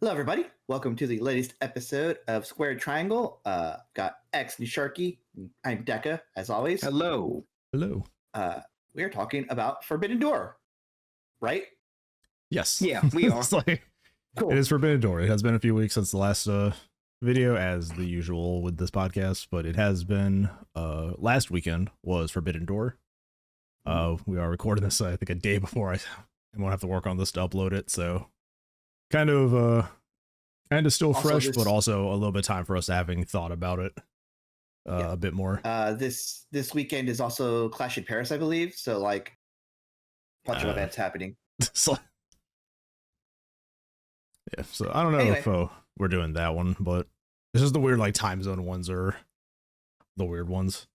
Hello, everybody. Welcome to the latest episode of Squared Triangle. Got X and Sharky. I'm Deca, as always. Hello. Hello. We are talking about Forbidden Door, right? Yes. Yeah, we are. It's like, Cool. It is Forbidden Door. It has been a few weeks since the last video, as the usual with this podcast, but it has been last weekend was Forbidden Door. We are recording this, I think, a day before I won't have to work on this to upload it, so kind of still Also fresh, this- but also a little bit of time for us having thought about it a bit more. This weekend is also Clash in Paris, I believe. So, like, a bunch of events happening. So, yeah, so I don't know Anyway. if we're doing that one, but this is the weird like time zone ones are the weird ones.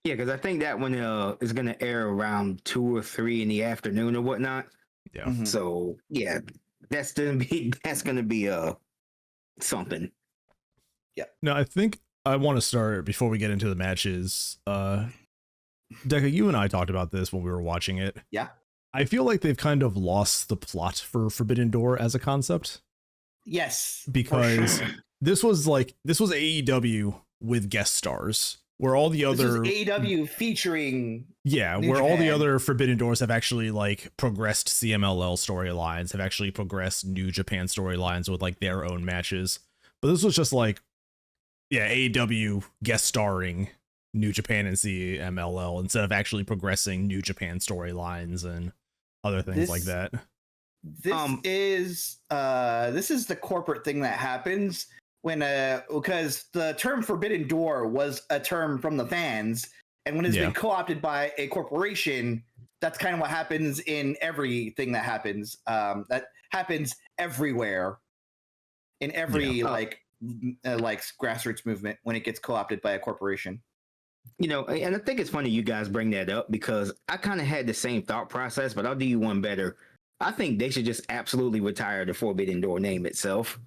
Yeah, because I think that one is going to air around 2 or 3 in the afternoon or whatnot. Yeah. Mhm. So yeah, that's gonna be something. No, I think I want to start before we get into the matches. Deca, you and I talked about this when we were watching it. Yeah. I feel like they've kind of lost the plot for Forbidden Door as a concept, Yes. for because sure. this was AEW with guest stars, where all the This other is AEW featuring. yeah, New where all the Japan. other Forbidden Doors have actually like progressed CMLL storylines, have actually progressed New Japan storylines with like their own matches. But this was just like, yeah, AEW guest starring New Japan and CMLL instead of actually progressing New Japan storylines and other things This- like that. This is the corporate thing that happens when because the term Forbidden Door was a term from the fans, and when it's Yeah. been co-opted by a corporation, that's kind of what happens in everything that happens. That happens everywhere in every Yeah. like grassroots movement when it gets co-opted by a corporation. You know, and I think it's funny you guys bring that up because I kind of had the same thought process, but I'll do you one better. I think they should just absolutely retire the Forbidden Door name itself,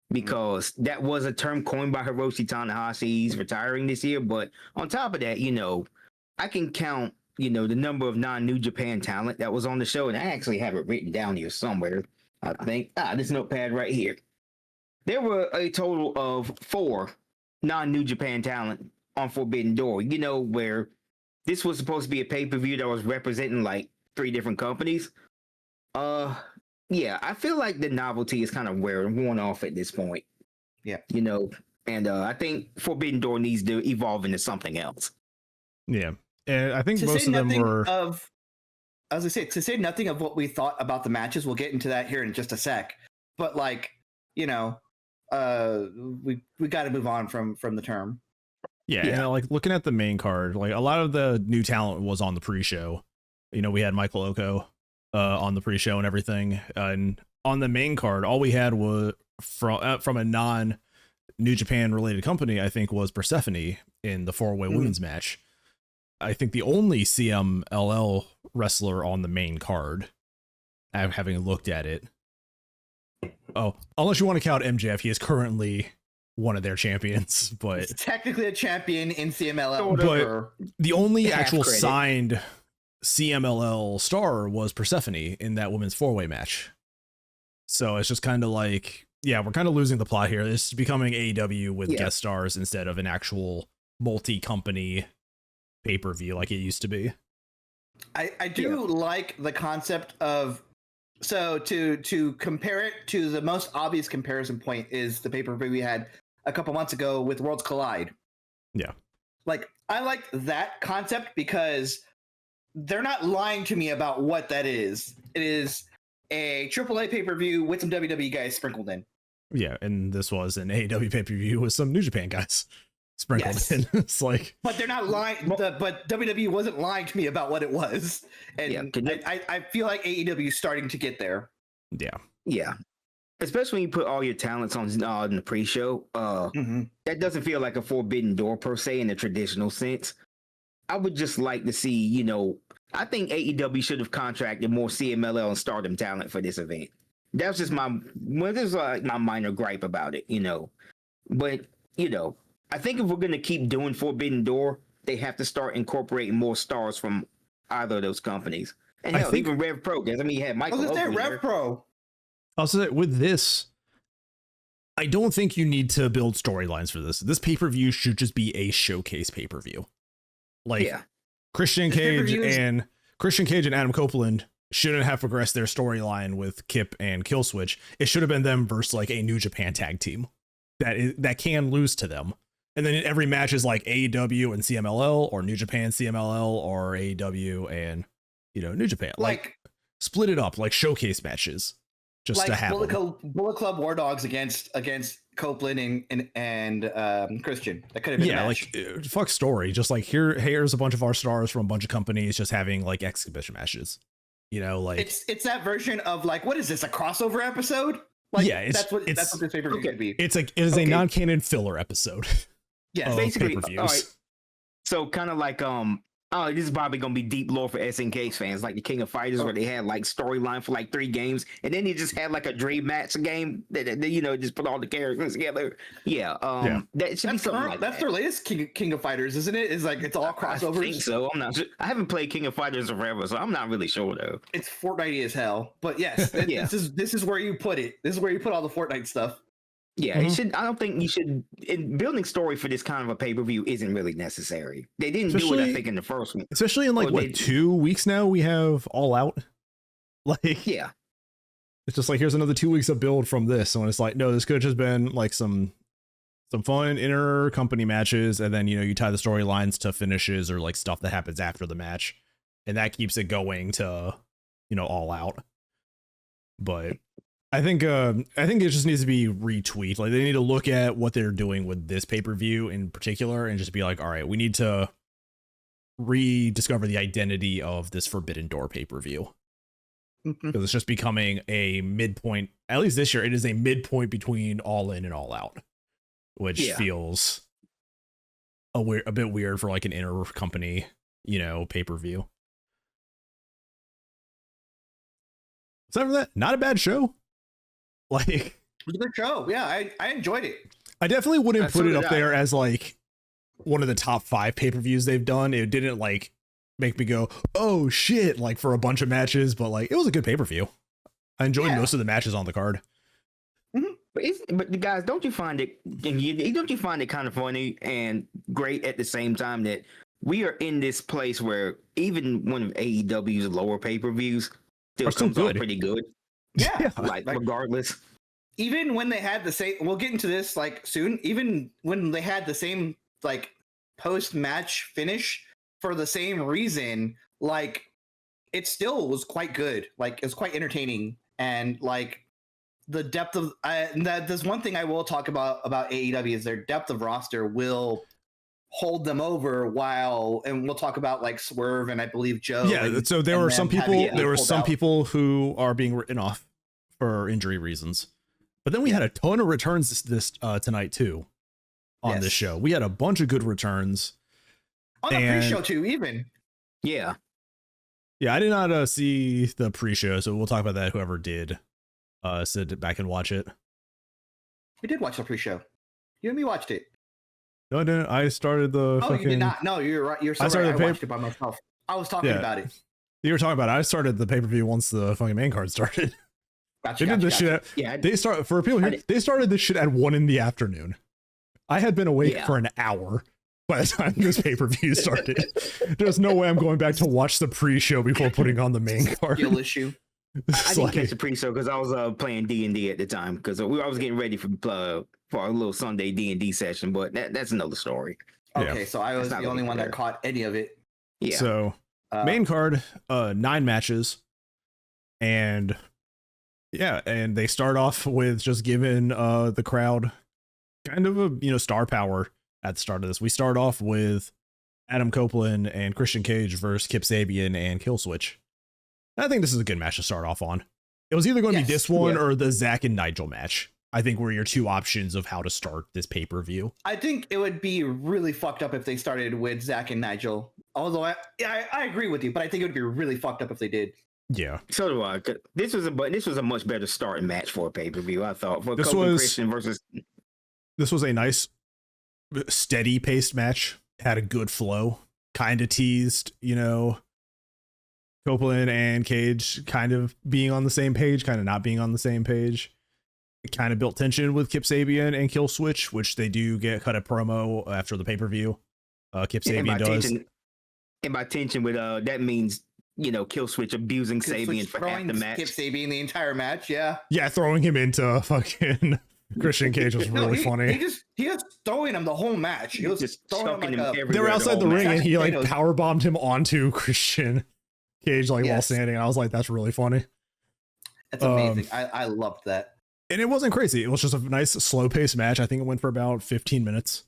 because that was a term coined by Hiroshi Tanahashi. He's retiring this year, but on top of that, you know, I can count, you know, the number of non-New Japan talent that was on the show, and I actually have it written down here somewhere. I think this notepad right here. There were a total of 4 non-New Japan talent on Forbidden Door. You know, where this was supposed to be a pay-per-view that was representing like 3 different companies. Yeah, I feel like the novelty is kind of worn off at this point. Yeah. You know, and I think Forbidden Door needs to evolve into something else. Yeah. And I think To most say of them nothing were of, as I say, to say nothing of what we thought about the matches. We'll get into that here in just a sec. But like, you know, we got to move on from the term. yeah, Yeah. and like looking at the main card, like a lot of the new talent was on the pre-show. You know, we had Michael Oko on the pre-show and everything, and on the main card, all we had was from a non-New Japan related company. I think was Persephone in the 4-way women's match. I think the only CMLL wrestler on the main card, having looked at it. Oh, unless you want to count MJF, he is currently one of their champions, but It's technically a champion in CMLL. But- or- the only Half actual credit. signed CMLL star was Persephone in that women's 4-way match. So it's just kind of like, yeah, we're kind of losing the plot here. This is becoming AEW with Yeah. guest stars instead of an actual multi-company pay-per-view like it used to be. I do like the concept of, so to compare it to the most obvious comparison point is the pay-per-view we had a couple months ago with Worlds Collide. Yeah. Like, I like that concept because they're not lying to me about what that is. It is a AAA pay-per-view with some WWE guys sprinkled in. Yeah, and this was an AEW pay-per-view with some New Japan guys sprinkled Yes. in. It's like, But they're not lying. But WWE wasn't lying to me about what it was, and Yeah, can you- I feel like AEW is starting to get there. yeah. Yeah. Especially when you put all your talents on in the pre-show. That doesn't feel like a Forbidden Door per se in the traditional sense. I would just like to see, you know, I think AEW should have contracted more CMLL and Stardom talent for this event. That's just this is like my minor gripe about it, you know. But, you know, I think if we're going to keep doing Forbidden Door, they have to start incorporating more stars from either of those companies. And I hell, think- even Rev Pro, because I mean, you had I was Michael gonna say Oakley Rev there. Pro. Also, with this, I don't think you need to build storylines for this. This pay-per-view should just be a showcase pay-per-view. Like Christian Cage and Adam Copeland shouldn't have progressed their storyline with Kip and Killswitch. It should have been them versus like a New Japan tag team that can lose to them. And then every match is like AEW and CMLL or New Japan CMLL or AEW and, you know, New Japan. Like split it up like showcase matches just like to have Bullet Club War Dogs against Copeland and Christian. That could have been a match. Like fuck story. Just like here's a bunch of our stars from a bunch of companies just having like exhibition matches. You know, like it's that version of like, what is this, a crossover episode? Like, yeah, that's what this pay-per-view could be. It is a non-canon filler episode. Yeah, basically. All right. So kind of like this is probably gonna be deep lore for SNK fans, like the King of Fighters, where they had like storyline for like 3 games, and then you just had like a dream match game that you know, just put all the characters together. That should be something like that's their latest King of Fighters, isn't it? It's like it's all crossovers. I think so. I'm not sure. I haven't played King of Fighters forever, so I'm not really sure though. It's Fortnite as hell, but yes, this is where you put it. This is where you put all the Fortnite stuff. Yeah, it should. I don't think you should. Building story for this kind of a pay-per-view isn't really necessary. They didn't do it, I think, in the first one. Especially in like 2 weeks now, we have All Out. Like, it's just like here's another 2 weeks of build from this, and it's like, no, this could have just been like some fun inter company matches, and then, you know, you tie the storylines to finishes or like stuff that happens after the match, and that keeps it going to, you know, All Out. But I think it just needs to be retweaked. Like, they need to look at what they're doing with this pay-per-view in particular and just be like, all right, we need to rediscover the identity of this Forbidden Door pay-per-view. Because it's just becoming a midpoint. At least this year, it is a midpoint between All In and All Out, which feels a bit weird for like an inter-company, you know, pay-per-view. Aside from that, not a bad show. Like, it was a good show. Yeah, I enjoyed it. I definitely wouldn't put it up there as like one of the top 5 pay-per-views they've done. It didn't like make me go, oh shit, like for a bunch of matches, but like it was a good pay-per-view. I enjoyed most of the matches on the card. But guys, don't you find it kind of funny and great at the same time that we are in this place where even one of AEW's lower pay-per-views still comes out pretty good. Yeah, like regardless. Even when they had the same, we'll get into this like soon. Even when they had the same like post-match finish for the same reason, like it still was quite good. Like it was quite entertaining, and like the depth of there's one thing I will talk about AEW is their depth of roster will hold them over and we'll talk about like Swerve and I believe Joe. Yeah, so there were some people who are being written off for injury reasons. But then we had a ton of returns this tonight too on this show. We had a bunch of good returns. On the pre-show too, even. Yeah. Yeah, I did not see the pre-show, so we'll talk about that. Whoever did sit back and watch it. We did watch the pre-show. You and me watched it. No, I didn't. I started the you did not. No, you're right. You're so right. I watched it by myself. I was talking about it. You were talking about it. I started the pay-per-view once the fucking main card started. Gotcha, they did this shit they started this shit at 1 p.m. I had been awake for an hour by the time this pay-per-view started. There's no way I'm going back to watch the pre-show before putting on the main card. Skill issue. I didn't catch the pre-show because I was playing D&D at the time because I was getting ready for a little Sunday D&D session, but that's another story. Okay, so I was the only one that caught any of it. Yeah. So main card, 9 matches, and they start off with just giving the crowd kind of a star power at the start of this. We start off with Adam Copeland and Christian Cage versus Kip Sabian and Killswitch. I think this is a good match to start off on. It was either going to be this one or the Zach and Nigel match. I think were your 2 options of how to start this pay-per-view. I think it would be really fucked up if they started with Zach and Nigel. Although I agree with you, but I think it would be really fucked up if they did. Yeah. So do I. This was a much better starting match for a pay-per-view, I thought. For Christian versus. This was a nice, steady paced match. Had a good flow. Kind of teased, Copeland and Cage kind of being on the same page, kind of not being on the same page. kind of built tension with Kip Sabian and Kill Switch, which they do get cut a promo after the pay-per-view. Kip Sabian does. And by tension with that means, you know, Kill Switch abusing Sabian for half the match. Kip Sabian the entire match, yeah. Yeah, throwing him into fucking Christian Cage was really funny. He was throwing him the whole match. He was just throwing him like they were outside the ring and he like power bombed him onto Christian Cage while standing. And I was like, that's really funny. That's amazing. I loved that. And it wasn't crazy. It was just a nice slow paced match. I think it went for about 15 minutes,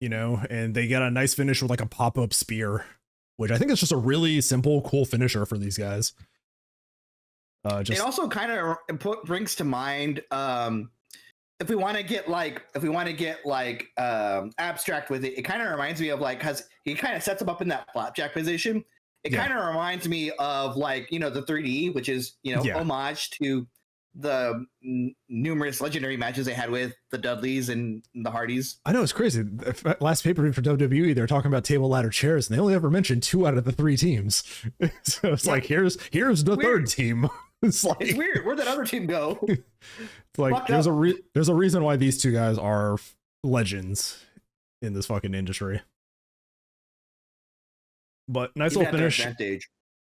you know, and they got a nice finish with like a pop up spear, which I think is just a really simple, cool finisher for these guys. It also kind of brings to mind, if we want to get abstract with it, it kind of reminds me of like, cause he kind of sets him up in that flapjack position. It kind of reminds me of like, you know, the 3D, which is, you know, homage to the numerous legendary matches they had with the Dudleys and the Hardys. I know, it's crazy. Last pay-per-view for WWE, they're talking about table, ladder, chairs, and they only ever mentioned 2 out of the 3 teams. So it's like, here's the third team. It's weird. Where'd that other team go? It's like there's a reason why these 2 guys are legends in this fucking industry. But nice little finish.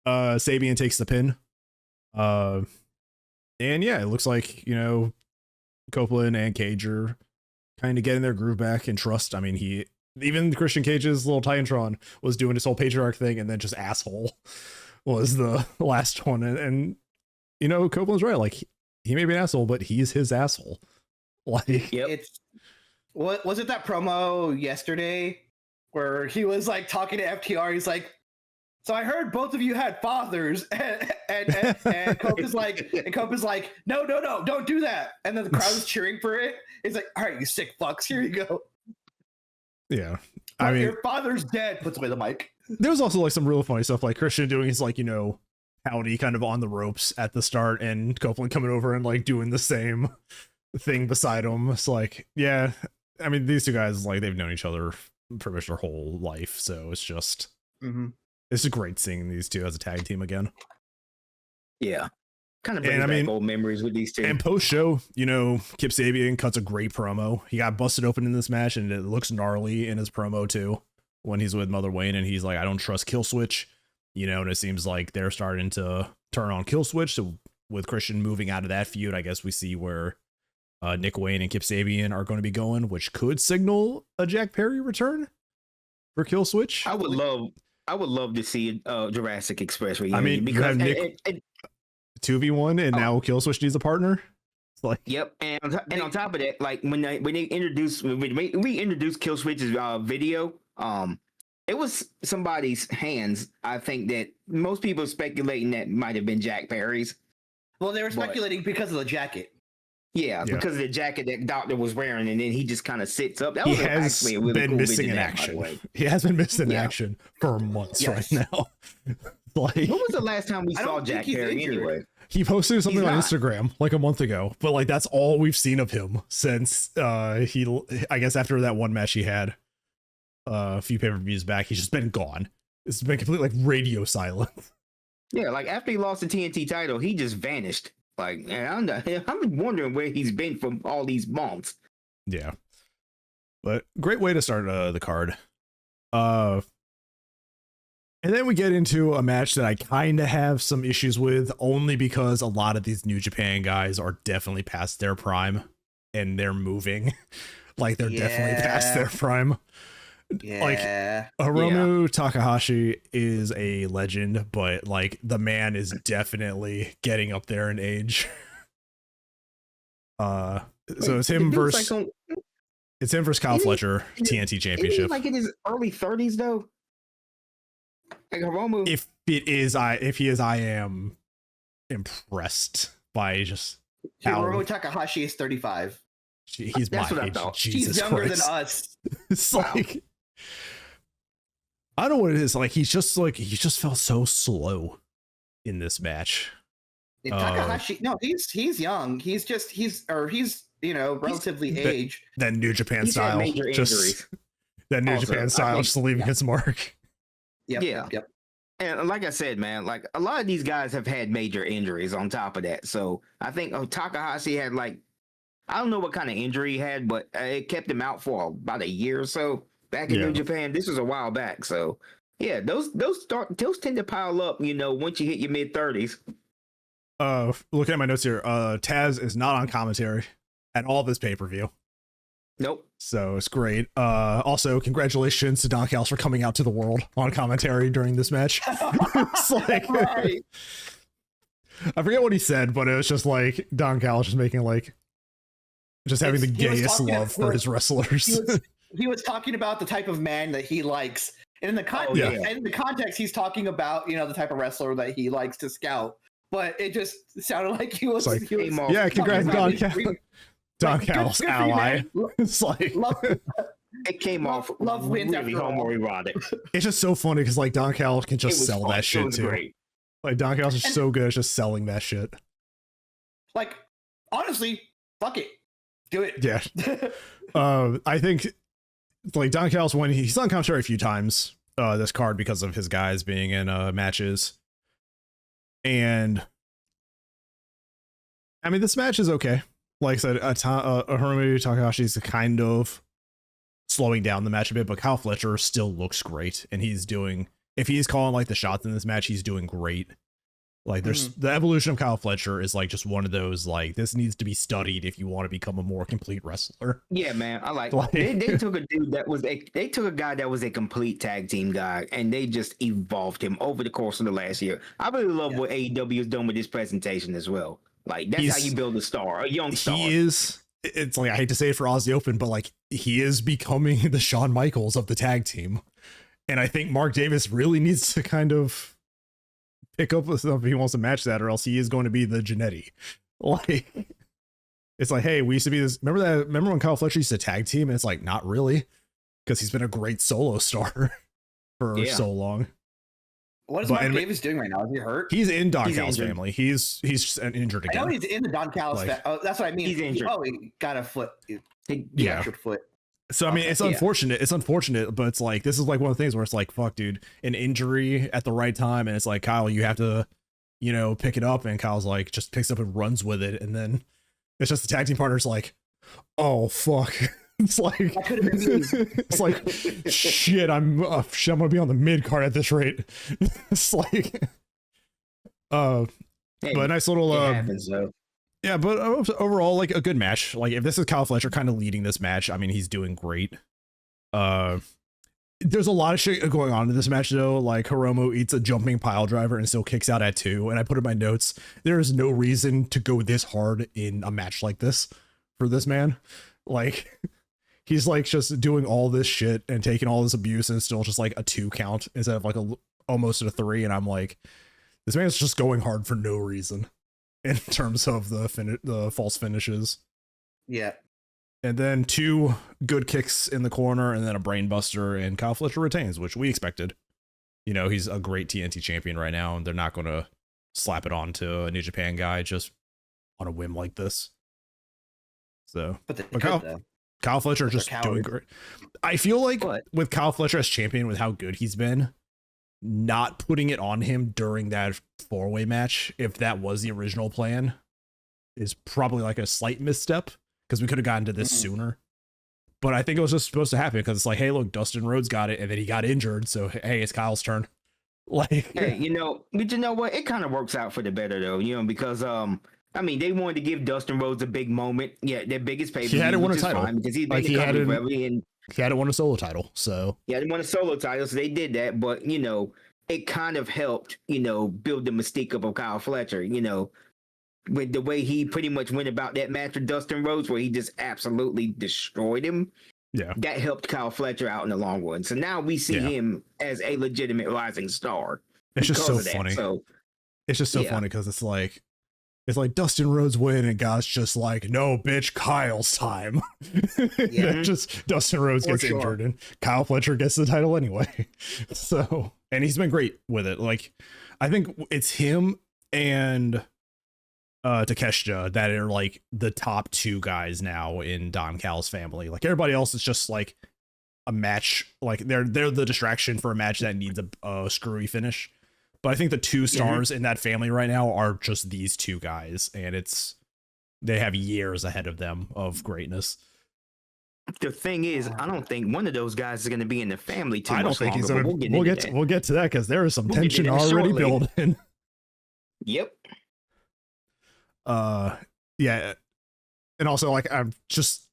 Sabian takes the pin. And yeah, it looks like, you know, Copeland and Cage are kind of getting their groove back and trust. I mean, even Christian Cage's little Titantron was doing his whole patriarch thing, and then just asshole was the last one. And you know, Copeland's right. Like, he may be an asshole, but he's his asshole. Like, what was it, that promo yesterday where he was like talking to FTR? He's like, so I heard both of you had fathers, and Cope is like, no, don't do that. And then the crowd is cheering for it. He's like, all right, you sick fucks, here you go. Yeah, I mean, your father's dead. Puts away the mic. There was also like some real funny stuff, like Christian doing his like, you know, howdy kind of on the ropes at the start, and Copeland coming over and like doing the same thing beside him. It's like, yeah, I mean, these 2 guys, like, they've known each other pretty much their whole life, so it's just it's great seeing these 2 as a tag team again. Yeah, kind of brings back old memories with these 2. And post show, you know, Kip Sabian cuts a great promo. He got busted open in this match, and it looks gnarly in his promo too when he's with Mother Wayne, and he's like, I don't trust Kill Switch, you know, and it seems like they're starting to turn on Kill Switch. So with Christian moving out of that feud, I guess we see where Nick Wayne and Kip Sabian are going to be going, which could signal a Jack Perry return for Kill Switch. I would love to see Jurassic Express reunion. I mean, because Nick 2v1 and now Kill Switch needs a partner. It's like, yep, and on top of that, like when we introduced Kill Switch's video, it was somebody's hands. I think that most people are speculating that might have been Jack Perry's. Well, they were speculating because of the jacket. Yeah, because of the jacket that Doctor was wearing, and then he just kind of sits up. That was actually a really been cool missing in action. He has been missing in action for months right now. Like, when was the last time we saw Jack Perry anyway? He posted something on Instagram like a month ago, but like that's all we've seen of him since I guess after that one match he had a few pay-per-views back. He's just been gone. It's been completely like radio silent. Yeah, like after he lost the TNT title, he just vanished. Like, I'm wondering where he's been for all these months. Yeah, but great way to start the card. And then we get into a match that I kind of have some issues with, only because a lot of these New Japan guys are definitely past their prime, and they're moving like they're definitely past their prime. Yeah. Like, Hiromu Takahashi is a legend, but like the man is definitely getting up there in age. So it's him versus Kyle Fletcher, TNT Championship. Like in his early 30s though. Like Hiromu. If he is, I am impressed by just Hiromu Takahashi is 35. He's That's my what age. I thought. Jesus He's younger Christ. than us. It's like, I don't know what it is. Like he just felt so slow in this match. Takahashi, no, he's young. He's you know, relatively age. That New Japan He's style, had major injuries. That New Also, Japan style, just leaving its mark. Yep. And like I said, man, like a lot of these guys have had major injuries on top of that. So I think Takahashi had like I don't know what kind of injury he had, but it kept him out for about a year or so back in New Japan. This was a while back, so yeah, those tend to pile up, once you hit your mid-30s. Looking at my notes here, Taz is not on commentary at all this pay-per-view. Nope. So it's great. Also, congratulations to Don Callis for coming out to the world on commentary during this match. It's like, right. I forget what he said, but it was just like Don Callis just making just having the gayest love for his wrestlers. He was talking about the type of man that he likes. And in the context, he's talking about, the type of wrestler that he likes to scout. But it just sounded like he was. Congrats, Don Callis. Don Callis ally. It's like it came off love wins really homoerotic. It's just so funny because Don Callis can just sell that shit too. Great. Don Callis is so good at just selling that shit. Honestly, fuck it, do it. Yeah. I think Don Callis, when he's on commentary a few times this card because of his guys being in matches, and I mean this match is okay. Like I said, Hiromu Takahashi's kind of slowing down the match a bit, but Kyle Fletcher still looks great, and if he's calling the shots in this match, he's doing great. There's the evolution of Kyle Fletcher is just one of those this needs to be studied if you want to become a more complete wrestler. Yeah, man, I they took a dude they took a guy that was a complete tag team guy, and they just evolved him over the course of the last year. I really love what AEW is doing with this presentation as well. That's how you build a star, a young star. It's I hate to say it for Aussie Open, but he is becoming the Shawn Michaels of the tag team. And I think Mark Davis really needs to kind of pick up stuff if he wants to match that, or else he is going to be the Jannetty. It's hey, we used to be this. Remember when Kyle Fletcher used to tag team? And it's not really, because he's been a great solo star for so long. What is Mark Davis doing right now? Is he hurt? He's in Don Callis' family. He's injured again. I know he's in the Don Callis family. Oh, that's what I mean. He's injured. He got a foot. Fractured foot. So I mean, it's unfortunate. It's unfortunate, but it's this is one of the things where it's fuck, dude, an injury at the right time, and it's Kyle, you have to, pick it up, and Kyle's just picks up and runs with it, and then it's just the tag team partner's oh fuck. It's it's shit. I'm gonna be on the mid card at this rate. It's but a nice little happens, yeah, but overall a good match. If this is Kyle Fletcher kind of leading this match, I mean he's doing great. There's a lot of shit going on in this match though. Hiromu eats a jumping pile driver and still kicks out at 2, and I put in my notes, there is no reason to go this hard in a match like this for this man. He's just doing all this shit and taking all this abuse, and it's still just a 2 count instead of almost a 3. And I'm this man's just going hard for no reason in terms of the false finishes. Yeah. And then 2 good kicks in the corner, and then a brain buster, and Kyle Fletcher retains, which we expected. He's a great TNT champion right now, and they're not going to slap it on to a New Japan guy just on a whim like this. So, but Kyle Fletcher just doing great. I feel with Kyle Fletcher as champion, with how good he's been, not putting it on him during that 4-way match, if that was the original plan, is probably a slight misstep, because we could have gotten to this sooner. But I think it was just supposed to happen, because it's hey, look, Dustin Rhodes got it, and then he got injured, so hey, it's Kyle's turn. Hey, but you know what? It kind of works out for the better though, because I mean, they wanted to give Dustin Rhodes a big moment. Yeah, their biggest pay-per-view. He hadn't won a title because he's been forever, and he hadn't won a solo title. So he hadn't won a solo title, so they did that. But it kind of helped, build the mystique of Kyle Fletcher. With the way he pretty much went about that match with Dustin Rhodes, where he just absolutely destroyed him. Yeah, that helped Kyle Fletcher out in the long run. So now we see him as a legitimate rising star. It's just so funny. So it's just so funny because it's Dustin Rhodes win, and guys just no, bitch, Kyle's time. Just Dustin Rhodes gets injured, and Kyle Fletcher gets the title anyway. So, and he's been great with it. I think it's him and Takeshita that are the top 2 guys now in Don Callis' family. Everybody else is just a match. They're the distraction for a match that needs a screwy finish. But I think the 2 stars in that family right now are just these 2 guys, and it's They have years ahead of them of greatness. The thing is, I don't think one of those guys is going to be in the family too I don't much think longer. he's gonna. We'll get to that because there is some tension already building. Yep. Yeah, and also like I'm just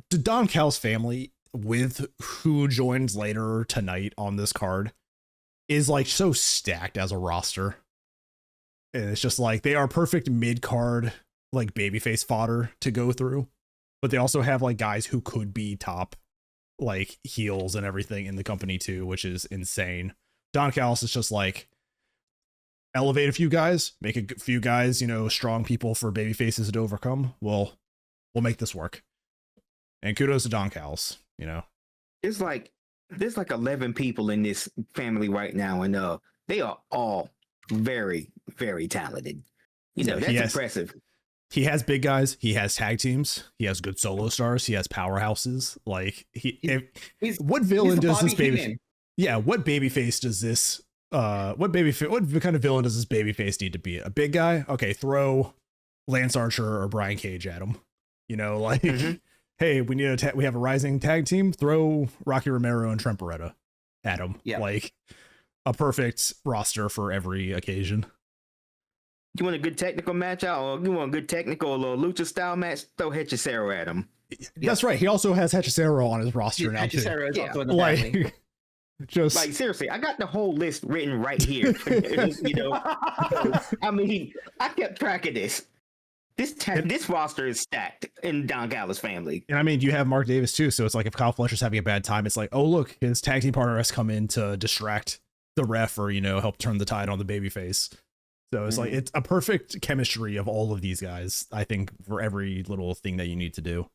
Don Cal's family with who joins later tonight on this card is like so stacked as a roster, and it's just like they are perfect mid card like babyface fodder to go through, but they also have like guys who could be top like heels and everything in the company too, which is insane. Don Callis is just like elevate a few guys, make a few guys, you know, strong people for baby faces to overcome. We'll make this work. And kudos to Don Callis, you know. There's like 11 people in this family right now, and they are all very, very talented. You know, that's impressive. He has big guys, he has tag teams, he has good solo stars, he has powerhouses. Like what villain does this baby? Yeah, what babyface does this what kind of villain does this babyface need to be? A big guy? Okay, throw Lance Archer or Brian Cage at him. You know, like hey, we have a rising tag team, throw Rocky Romero and Trent Beretta at him. Yeah. Like a perfect roster for every occasion. You want a good technical match out, or you want a good technical or lucha style match? Throw Hechicero at him. That's right. He also has Hechicero on his roster now too. Hechicero is also in the family. Just like seriously, I got the whole list written right here. You know, I mean, I kept track of this. This roster is stacked in Don Callis' family. And I mean, you have Mark Davis too, so it's like if Kyle Fletcher's having a bad time, it's like, oh look, his tag team partner has come in to distract the ref or, you know, help turn the tide on the babyface. So it's like it's a perfect chemistry of all of these guys, I think, for every little thing that you need to do.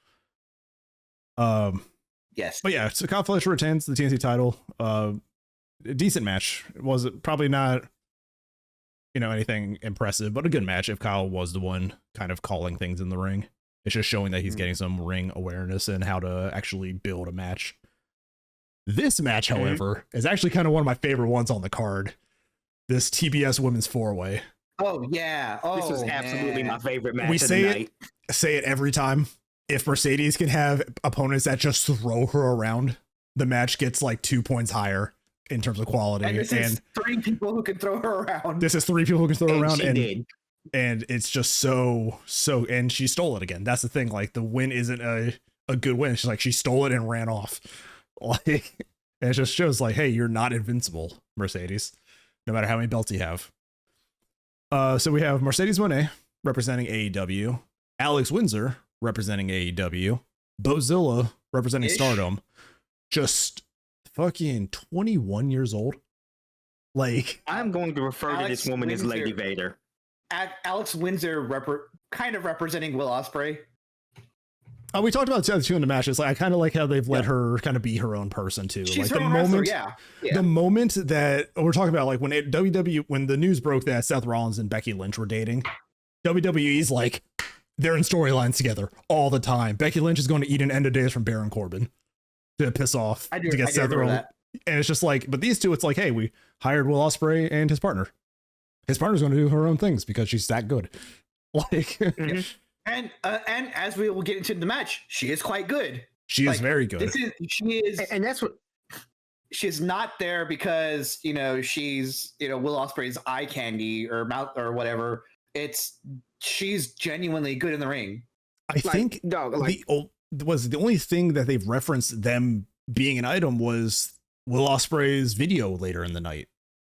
Yes. But yeah, so Kyle Fletcher retains the TNT title. A decent match. Was it probably not, you know, anything impressive, but a good match if Kyle was the one kind of calling things in the ring. It's just showing that he's getting some ring awareness and how to actually build a match. This match, however, is actually kind of one of my favorite ones on the card. This TBS Women's 4-Way. Oh, yeah. Oh, this was absolutely my favorite match we of the night. Say it every time. If Mercedes can have opponents that just throw her around, the match gets like 2 points higher in terms of quality. And this is 3 people who can throw her around. This is 3 people who can throw her around. And it's just so, and she stole it again. That's the thing. Like the win isn't a good win. She's like, she stole it and ran off. Like, and it just shows like, hey, you're not invincible, Mercedes, no matter how many belts you have. So we have Mercedes Moné representing AEW, Alex Windsor representing AEW, Bozilla representing Stardom, just fucking 21 years old. Like, I'm going to refer to this woman as Lady Vader. Alex Windsor kind of representing Will Ospreay. We talked about the other two in the matches. Like, I kind of like how they've let her kind of be her own person too. She's like her moment, the moment that we're talking about, like when when the news broke that Seth Rollins and Becky Lynch were dating, WWE's like they're in storylines together all the time. Becky Lynch is going to eat an end of days from Baron Corbin to piss off to get Seth Rollins, and it's just like, but these two, it's like, hey, we hired Will Ospreay and his partner. His partner's going to do her own things because she's that good. Like. And as we will get into the match, she is quite good. She is very good. And that's what she's not there because, you know, she's, you know, Will Ospreay's eye candy or mouth or whatever. She's genuinely good in the ring. I think the only thing that they've referenced them being an item was Will Ospreay's video later in the night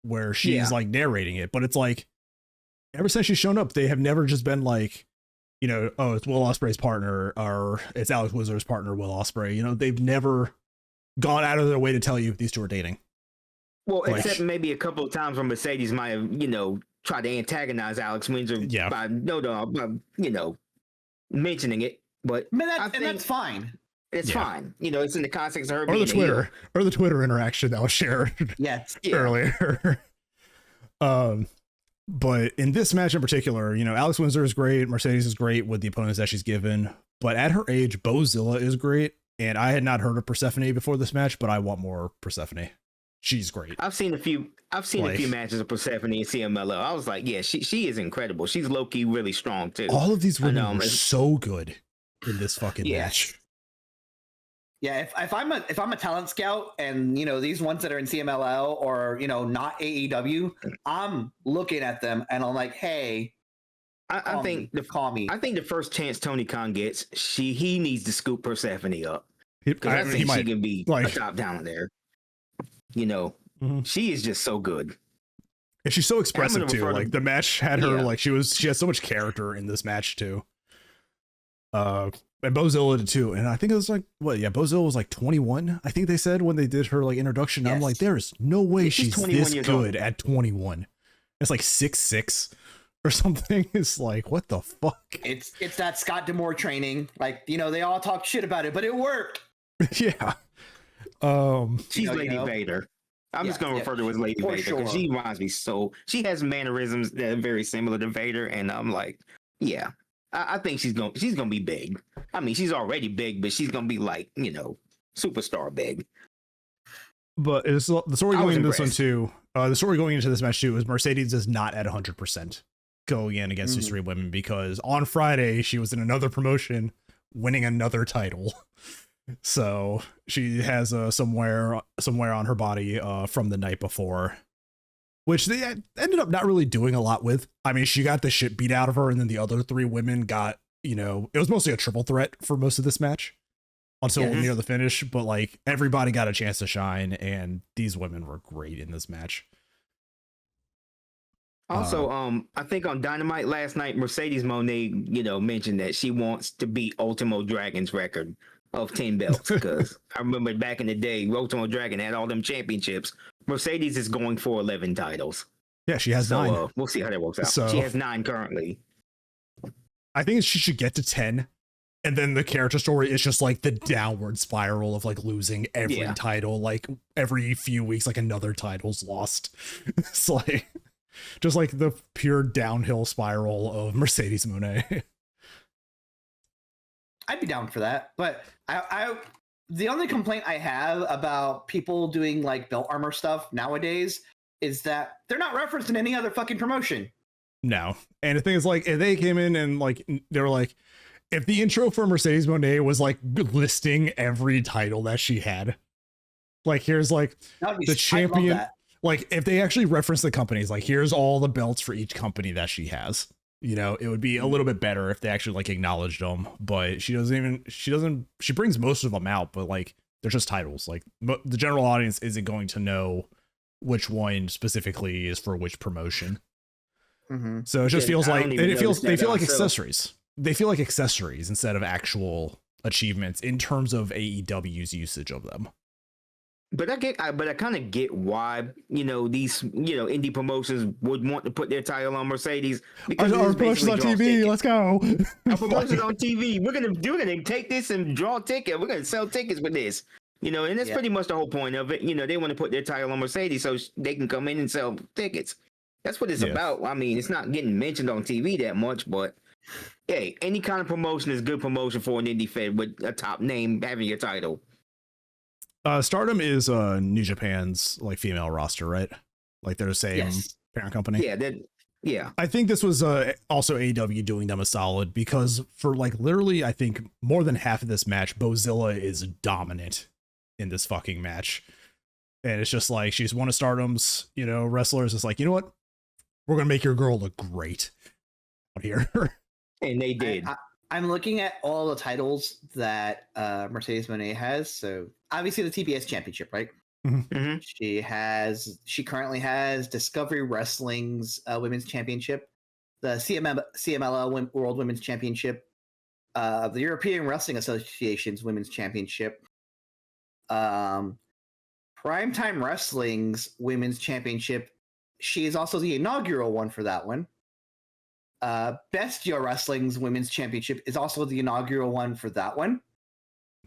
where she's like narrating it, but it's like ever since she's shown up, they have never just been like, you know, oh, it's Will Ospreay's partner or it's Alex Wizard's partner, Will Ospreay. You know, they've never gone out of their way to tell you these two are dating. Well, like, except maybe a couple of times when Mercedes might have, you know, tried to antagonize Alex Windsor by you know, mentioning it. But I mean, that's fine. It's fine. You know, it's in the context of her or the Twitter interaction that was shared earlier. But in this match in particular, you know, Alex Windsor is great. Mercedes is great with the opponents that she's given. But at her age, Bozilla is great. And I had not heard of Persephone before this match, but I want more Persephone. she's great. I've seen a few matches of Persephone and CMLL. I was like, yeah, she is incredible. She's low key really strong too. All of these women were so good in this fucking match. Yeah, if I'm a talent scout and these ones that are in CMLL or not AEW, I'm looking at them and I'm like, hey, I think the first chance Tony Khan gets, he needs to scoop Persephone up. I think she can be a top down there. She is just so good. And she's so expressive too. Like the match had her like she has so much character in this match too. And Bozilla did too. And I think it was like Bozilla was like 21. I think they said when they did her like introduction. Yes. I'm like, there's no way she's this good at 21. It's like 6'6" or something. It's like, what the fuck? It's that Scott D'Amore training. Like, they all talk shit about it, but it worked. Yeah. She's Lady Vader. I'm just gonna refer to her as Lady Vader because she reminds me she has mannerisms that are very similar to Vader, and I'm like, yeah. I think she's gonna be big. I mean, she's already big, but she's gonna be like, superstar big. But it's the story going into this one too. The story going into this match too is Mercedes is not at 100% going in against these three women because on Friday she was in another promotion winning another title. So she has somewhere on her body from the night before, which they ended up not really doing a lot with. I mean, she got the shit beat out of her, and then the other three women got, it was mostly a triple threat for most of this match until near the finish. But like everybody got a chance to shine, and these women were great in this match. Also, I think on Dynamite last night, Mercedes Moné, mentioned that she wants to beat Ultimo Dragon's record of 10 belts because I remember back in the day, Ultimo Dragon had all them championships. Mercedes is going for 11 titles. Yeah, she has 9. We'll see how that works out. So, she has 9 currently. I think she should get to 10, and then the character story is just like the downward spiral of like losing every title, like every few weeks, like another title's lost. It's like just like the pure downhill spiral of Mercedes Moné. I'd be down for that, but I the only complaint I have about people doing like belt armor stuff nowadays is that they're not referenced in any other fucking promotion. No. And the thing is, like, if they came in and like they were like, if the intro for Mercedes Moné was like listing every title that she had, like here's like the champion, like if they actually reference the companies, like here's all the belts for each company that she has. It would be a little bit better if they actually like acknowledged them, but she brings most of them out, but like they're just titles. Like the general audience isn't going to know which one specifically is for which promotion. Mm-hmm. So it just feels like they feel like accessories. They feel like accessories instead of actual achievements in terms of AEW's usage of them. But I kind of get why these indie promotions would want to put their title on Mercedes because our promotions on TV. Tickets. Let's go. Our promotions on TV. We're gonna take this and draw a ticket. We're gonna sell tickets with this. And that's pretty much the whole point of it. They want to put their title on Mercedes so they can come in and sell tickets. That's what it's about. I mean, it's not getting mentioned on TV that much, but hey, any kind of promotion is good promotion for an indie fed with a top name having your title. Stardom is New Japan's like female roster, right? Like they're the same parent company. Yeah. I think this was also AEW doing them a solid because for like literally, I think more than half of this match, Bozilla is dominant in this fucking match, and it's just like she's one of Stardom's wrestlers. It's like, you know what, we're gonna make your girl look great out here, and they did. I'm looking at all the titles that Mercedes Moné has. So obviously the TBS Championship, right? Mm-hmm. She currently has Discovery Wrestling's Women's Championship, the CMLL World Women's Championship, the European Wrestling Association's Women's Championship, Primetime Wrestling's Women's Championship. She is also the inaugural one for that one. Bestia Wrestling's Women's Championship is also the inaugural one for that one.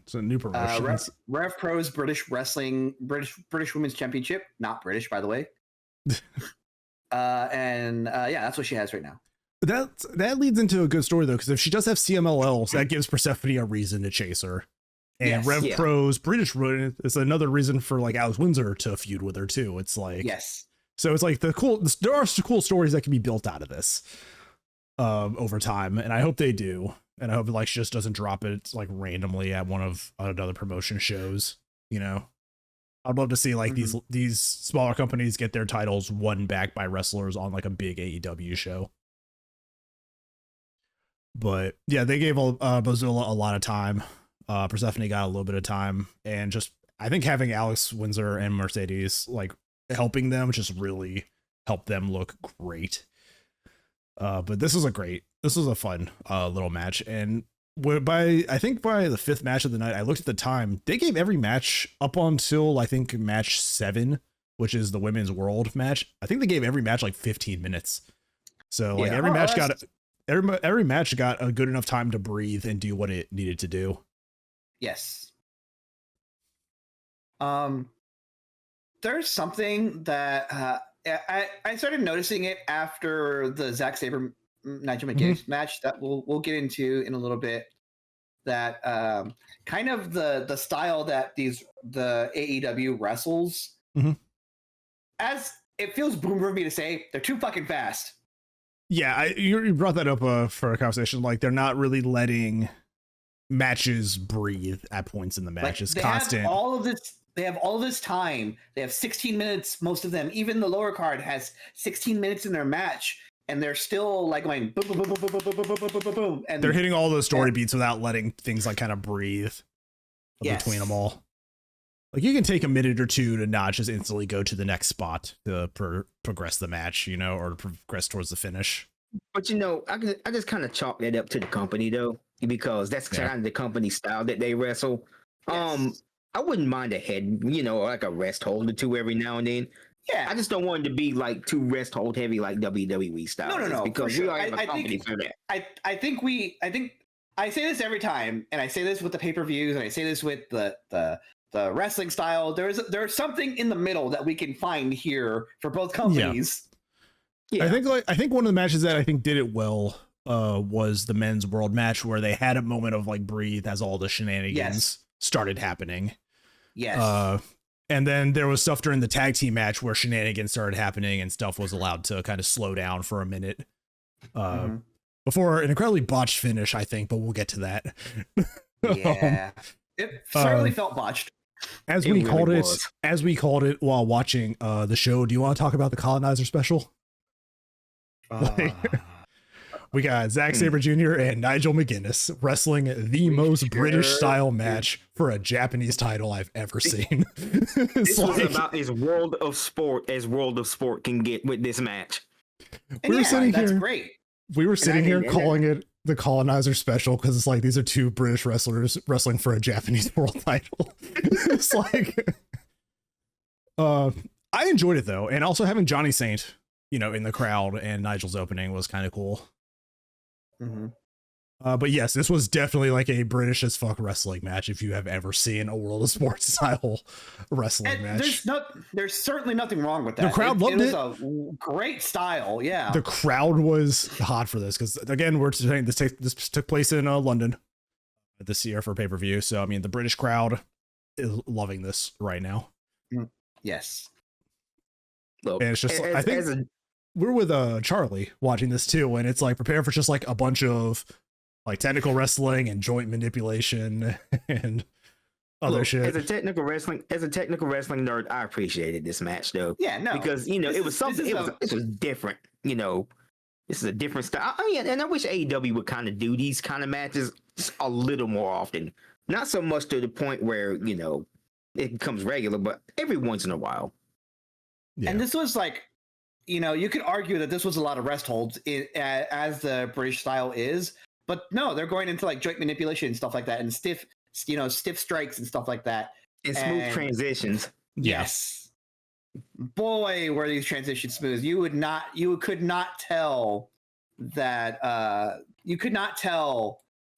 It's a new promotion. Rev Pro's British Women's Championship, not British, by the way. That's what she has right now. That leads into a good story though, because if she does have CMLLs, that gives Persephone a reason to chase her. And Yes. Rev Yeah. Pro's British run is another reason for like Alex Windsor to feud with her too. It's like, Yes. so it's like there are some cool stories that can be built out of this over time, and I hope they do. And I hope like she just doesn't drop it like randomly at one of another promotion shows. You know, I'd love to see like these smaller companies get their titles won back by wrestlers on like a big AEW show. But yeah, they gave Bozilla a lot of time. Persephone got a little bit of time, and just I think having Alex Windsor and Mercedes like helping them just really helped them look great. But this was a fun little match, and I think by the 5th match of the night, I looked at the time. They gave every match up until I think match 7, which is the women's world match. I think they gave every match like 15 minutes. So like every match got a good enough time to breathe and do what it needed to do. Yes. There's something that I started noticing it after the Zack Sabre Nigel McGuinness match that we'll get into in a little bit. That kind of the style that the AEW wrestles, as it feels boomer me to say, they're too fucking fast. Yeah, you brought that up for a conversation. Like they're not really letting matches breathe at points in the match. It's constant. Have all of this. They have all this time. They have 16 minutes. Most of them, even the lower card, has 16 minutes in their match, and they're still like going boom, boom, boom, boom, boom, boom, boom, boom, boom, boom, and they're hitting all those story beats without letting things like kind of breathe between them all. Like you can take a minute or two to not just instantly go to the next spot to progress the match, you know, or to progress towards the finish. But you know, I just kind of chalk that up to the company though, because that's kind of the company style that they wrestle. Yes. I wouldn't mind a head, you know, like a rest hold or two every now and then. Yeah, I just don't want it to be like too rest hold heavy like WWE style. No, because sure. we are a company for that. I think I say this every time, and I say this with the pay-per-views, and I say this with the wrestling style. There's something in the middle that we can find here for both companies. Yeah. I think one of the matches that I think did it well was the men's world match, where they had a moment of like breathe as all the shenanigans started happening. Yes. And then there was stuff during the tag team match where shenanigans started happening and stuff was allowed to kind of slow down for a minute. Before an incredibly botched finish, I think, but we'll get to that. Yeah. It certainly felt botched. As we called it while watching the show, do you want to talk about the Colonizer special? We got Zack Sabre Jr. and Nigel McGuinness wrestling the most British style match for a Japanese title I've ever seen. This was about as world of sport can get with this match. We were sitting that's here. Great. We were sitting here calling it the Colonizer special because it's like these are two British wrestlers wrestling for a Japanese world title. It's like, I enjoyed it though, and also having Johnny Saint, you know, in the crowd and Nigel's opening was kind of cool. But yes, this was definitely like a British as fuck wrestling match if you have ever seen a World of Sports style wrestling match. There's certainly nothing wrong with that. The crowd loved it. It was a great style, yeah. The crowd was hot for this because again, we're saying this took place in London this year for pay-per-view. So I mean, the British crowd is loving this right now. Yes. And it's just I think we're with Charlie watching this too, and it's like prepare for just like a bunch of like technical wrestling and joint manipulation and other shit. As a technical wrestling nerd, I appreciated this match though. Yeah, no, because you know it was something. It was different. You know, this is a different style. I mean, and I wish AEW would kind of do these kind of matches just a little more often. Not so much to the point where you know it becomes regular, but every once in a while. Yeah. And this was like, you know, you could argue that this was a lot of rest holds as the British style is, but no, they're going into like joint manipulation and stuff like that, and stiff strikes and stuff like that, and smooth transitions. Yes, boy, were these transitions smooth. You could not tell that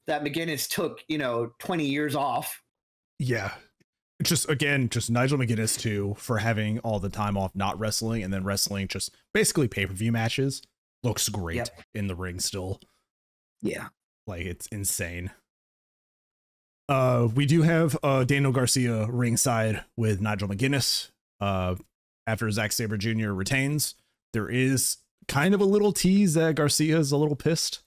McGuinness took 20 years off. Yeah. Just Nigel McGuinness too for having all the time off not wrestling and then wrestling just basically pay-per-view matches. Looks great in the ring still. Yeah. Like it's insane. We do have Daniel Garcia ringside with Nigel McGuinness. After Zack Sabre Jr. retains, there is kind of a little tease that Garcia is a little pissed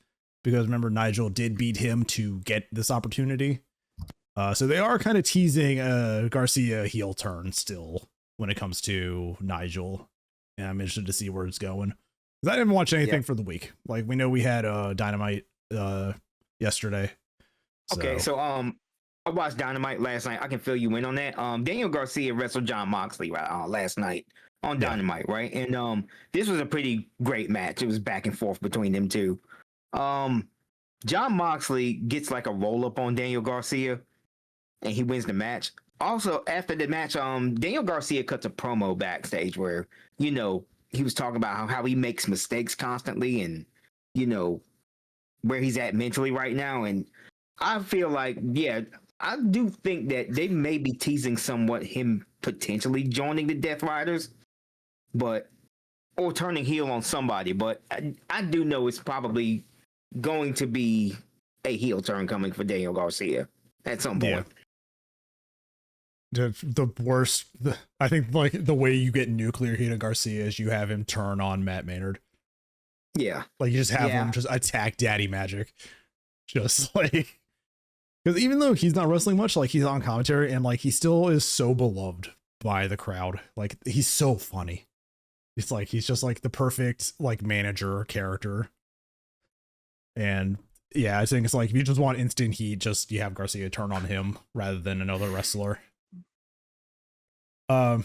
because remember Nigel did beat him to get this opportunity. So they are kind of teasing Garcia heel turn still when it comes to Nigel. And I'm interested to see where it's going. Because I didn't watch anything for the week. Like we know we had Dynamite yesterday. Okay, so I watched Dynamite last night. I can fill you in on that. Daniel Garcia wrestled John Moxley last night on Dynamite, right? And this was a pretty great match. It was back and forth between them two. John Moxley gets like a roll up on Daniel Garcia, and he wins the match. Also, after the match, Daniel Garcia cuts a promo backstage where he was talking about how he makes mistakes constantly, and where he's at mentally right now. And I feel like, I do think that they may be teasing somewhat him potentially joining the Death Riders, or turning heel on somebody. But I do know it's probably going to be a heel turn coming for Daniel Garcia at some point. The worst, I think, like the way you get nuclear heat of Garcia is you have him turn on Matt Maynard. Yeah, like you just have him just attack Daddy Magic, just like. Because even though he's not wrestling much, like he's on commentary and like he still is so beloved by the crowd. Like he's so funny. It's like he's just like the perfect like manager character. And yeah, I think it's like if you just want instant heat, just you have Garcia turn on him rather than another wrestler. So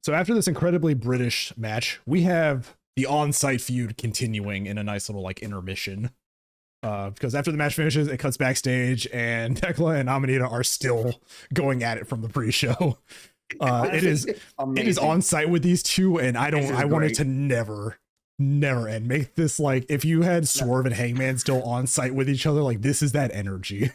after this incredibly British match, we have the on-site feud continuing in a nice little like intermission. Because after the match finishes, it cuts backstage, and Tekla and Amanita are still going at it from the pre-show. It is on site with these two, and I want it to never end. Make this like if you had Swerve and Hangman still on site with each other, like this is that energy.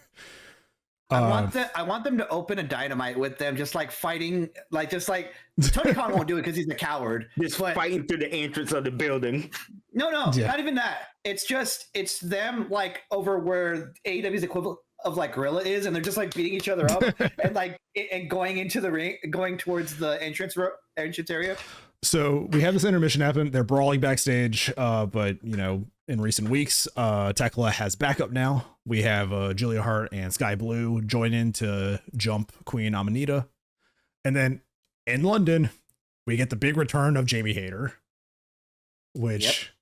I want them to open a Dynamite with them, just like fighting, just like Tony Khan won't do it because he's a coward. Just fighting through the entrance of the building. No, not even that. It's them like over where AEW's equivalent of like Gorilla is, and they're just like beating each other up and going into the ring, going towards the entrance area. So we have this intermission happen. They're brawling backstage, but in recent weeks, Tekla has backup now. We have Julia Hart and Sky Blue join in to jump Queen Amanita. And then in London, we get the big return of Jamie Hayter, which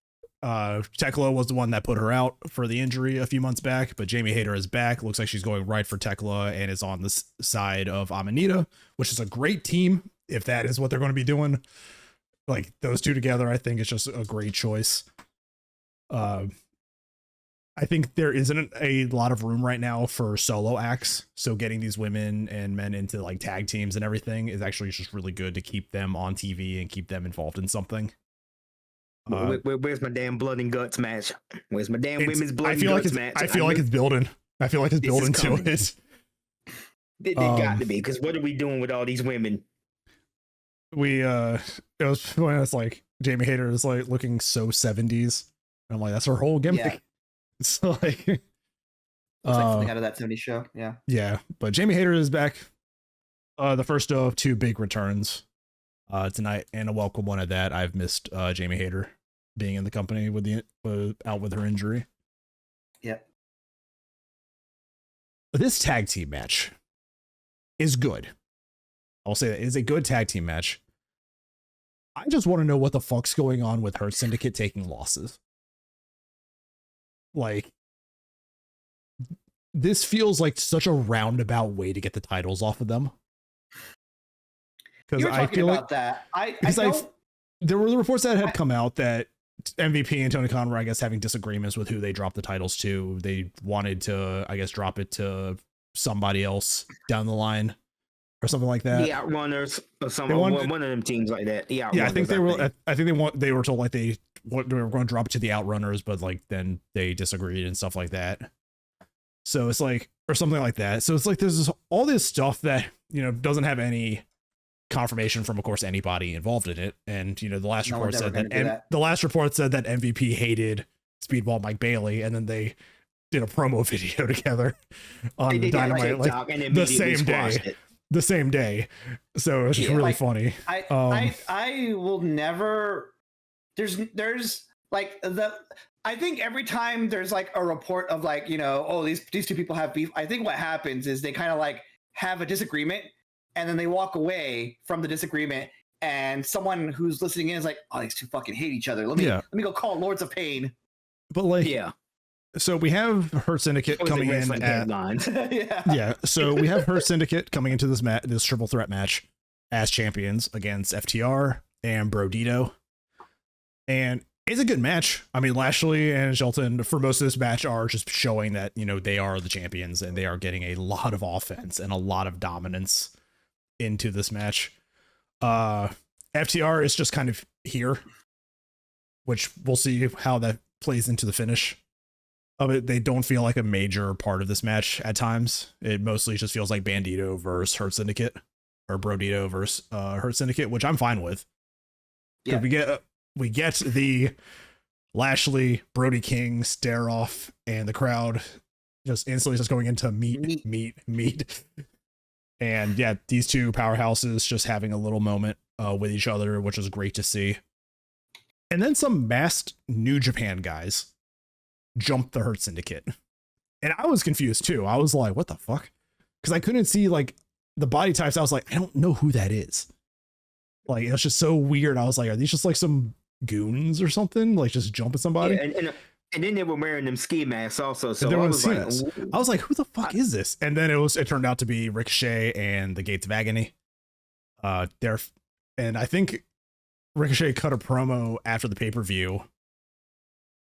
Tekla was the one that put her out for the injury a few months back, but Jamie Hayter is back. Looks like she's going right for Tekla and is on the side of Amanita, which is a great team if that is what they're going to be doing. Like those two together, I think it's just a great choice. I think there isn't a lot of room right now for solo acts. So getting these women and men into like tag teams and everything is actually just really good to keep them on TV and keep them involved in something. Where's my damn blood and guts match? Where's my damn women's blood and guts match? I feel like it's building. I feel like it's building to it. They got to be, because what are we doing with all these women? It was when it's like Jamie Hayter is like looking so 70s. I'm like, that's her whole gimmick. Yeah. It's like, like something out of that 70s show. Yeah. But Jamie Hayter is back. The first of two big returns tonight, and a welcome one at that. I've missed Jamie Hayter being in the company with out with her injury. Yep. This tag team match is good. I'll say that it is a good tag team match. I just want to know what the fuck's going on with Hurt Syndicate taking losses. Like, this feels like such a roundabout way to get the titles off of them. Because I feel about that. There were the reports that had come out that MVP and Tony Khan were, I guess, having disagreements with who they dropped the titles to. They wanted to, I guess, drop it to somebody else down the line or something like that. The Outrunners or one of them teams like that. Yeah, I think they were. I think they were told like they were going to drop it to the Outrunners, but like then they disagreed and stuff like that. So it's like, or something like that. So it's like there's all this stuff that doesn't have any confirmation from, of course, anybody involved in it. And the last report said that MVP hated Speedball Mike Bailey, and then they did a promo video together on Dynamite like and the same day. It. The same day. So it was just really funny. I will never. There's like I think every time there's like a report of like, these two people have beef, I think what happens is they kind of like have a disagreement and then they walk away from the disagreement and someone who's listening in is like, oh, these two fucking hate each other. Let me go call Lords of Pain. But like, so we have Hurt Syndicate coming in so we have Hurt Syndicate coming into this triple threat match as champions against FTR and Brodito. And it's a good match. I mean, Lashley and Shelton for most of this match are just showing that, they are the champions and they are getting a lot of offense and a lot of dominance into this match. FTR is just kind of here, which we'll see how that plays into the finish of it. They don't feel like a major part of this match at times. It mostly just feels like Bandito versus Hurt Syndicate or Brodito versus Hurt Syndicate, which I'm fine with. Yeah. We get the Lashley Brody King stare off and the crowd just instantly just going into meat. And yeah, these two powerhouses just having a little moment with each other, which was great to see. And then some masked New Japan guys jumped the Hurt Syndicate. And I was confused too. I was like, what the fuck? Because I couldn't see like the body types. I was like, I don't know who that is. Like, it was just so weird. I was like, are these just like some goons or something? Like just jumping somebody? Yeah, and then they were wearing them ski masks also. So I was like, who the fuck is this? And then it turned out to be Ricochet and the Gates of Agony. And I think Ricochet cut a promo after the pay-per-view.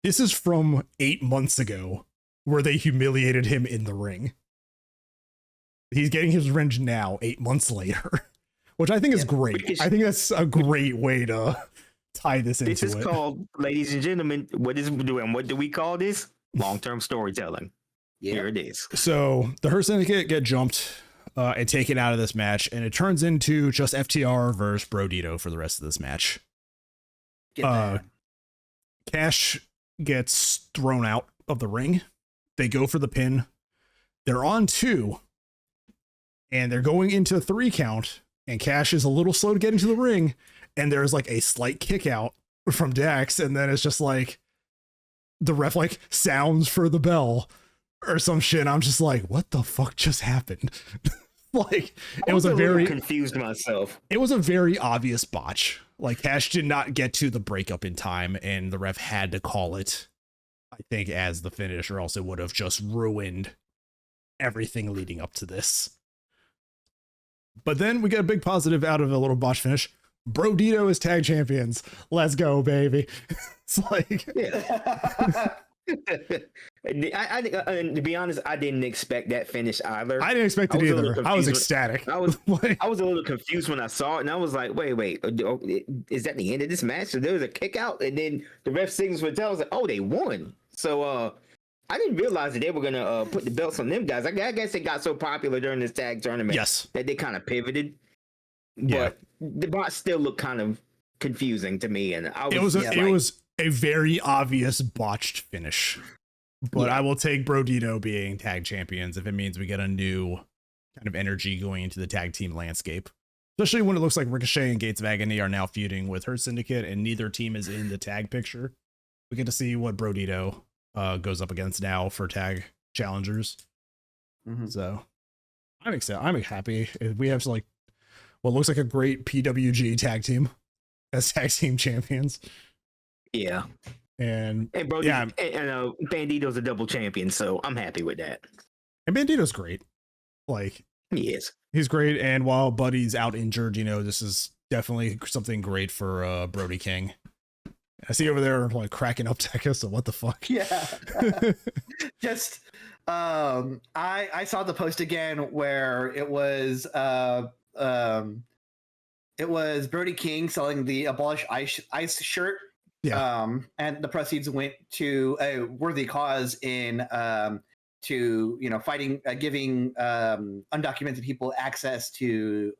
This is from 8 months ago where they humiliated him in the ring. He's getting his revenge now, 8 months later, which I think is great. I think that's a great way to tie this into it. This is called, ladies and gentlemen, what do we call this? Long-term storytelling. Here it is. So the Hurt Syndicate get jumped and taken out of this match, and it turns into just FTR versus Brodito for the rest of this match. Cash gets thrown out of the ring. They go for the pin. They're on 2, and they're going into a 3 count, and Cash is a little slow to get into the ring, and there's like a slight kick out from Dax, and then it's just like the ref like sounds for the bell or some shit. I'm just like, what the fuck just happened? Like, it was a very confused myself. It was a very obvious botch. Like, Cash did not get to the breakup in time, and the ref had to call it, I think, as the finish, or else it would have just ruined everything leading up to this. But then we get a big positive out of a little botch finish. Brodito is tag champions. Let's go, baby. It's like, to be honest, I didn't expect that finish either. I didn't expect it either. I was ecstatic. I was a little confused when I saw it, and I was like, wait, is that the end of this match? So there was a kick out, and then the ref signals would tell us, like, oh, they won. So I didn't realize that they were gonna put the belts on them guys. I guess it got so popular during this tag tournament, that they kind of pivoted. But the bot still looked kind of confusing to me, and it was a very obvious botched finish. But I will take Brodito being tag champions if it means we get a new kind of energy going into the tag team landscape. Especially when it looks like Ricochet and Gates of Agony are now feuding with Hurt Syndicate, and neither team is in the tag picture. We get to see what Brodito goes up against now for tag challengers. Mm-hmm. So I'm excited. I'm happy. We have like what looks like a great PWG tag team as tag team champions. Yeah. And Brody, and Bandito's a double champion, so I'm happy with that. And Bandito's great. Like, he is. He's great. And while Buddy's out injured, this is definitely something great for Brody King. I see over there like cracking up Tekka, so what the fuck? Yeah. Just I saw the post again where it was Brody King selling the Abolish Ice shirt. Yeah. And the proceeds went to a worthy cause in to fighting giving undocumented people access to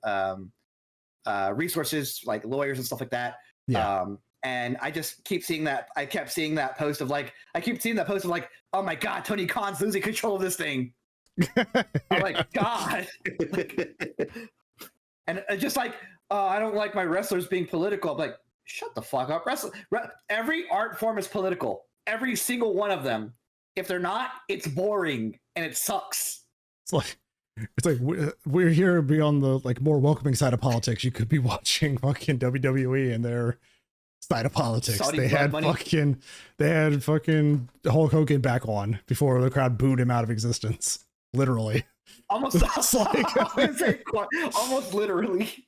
resources like lawyers and stuff like that. Yeah. And I just keep seeing that. I kept seeing that post of like, oh my God, Tony Khan's losing control of this thing. I'm like, God. And just like, I don't like my wrestlers being political. I'm like, shut the fuck up. Every art form is political. Every single one of them. If they're not, it's boring and it sucks. It's like we're here to be on the like more welcoming side of politics. You could be watching fucking WWE and their side of politics. They had fucking Hulk Hogan back on before the crowd booed him out of existence. Literally. Almost almost literally.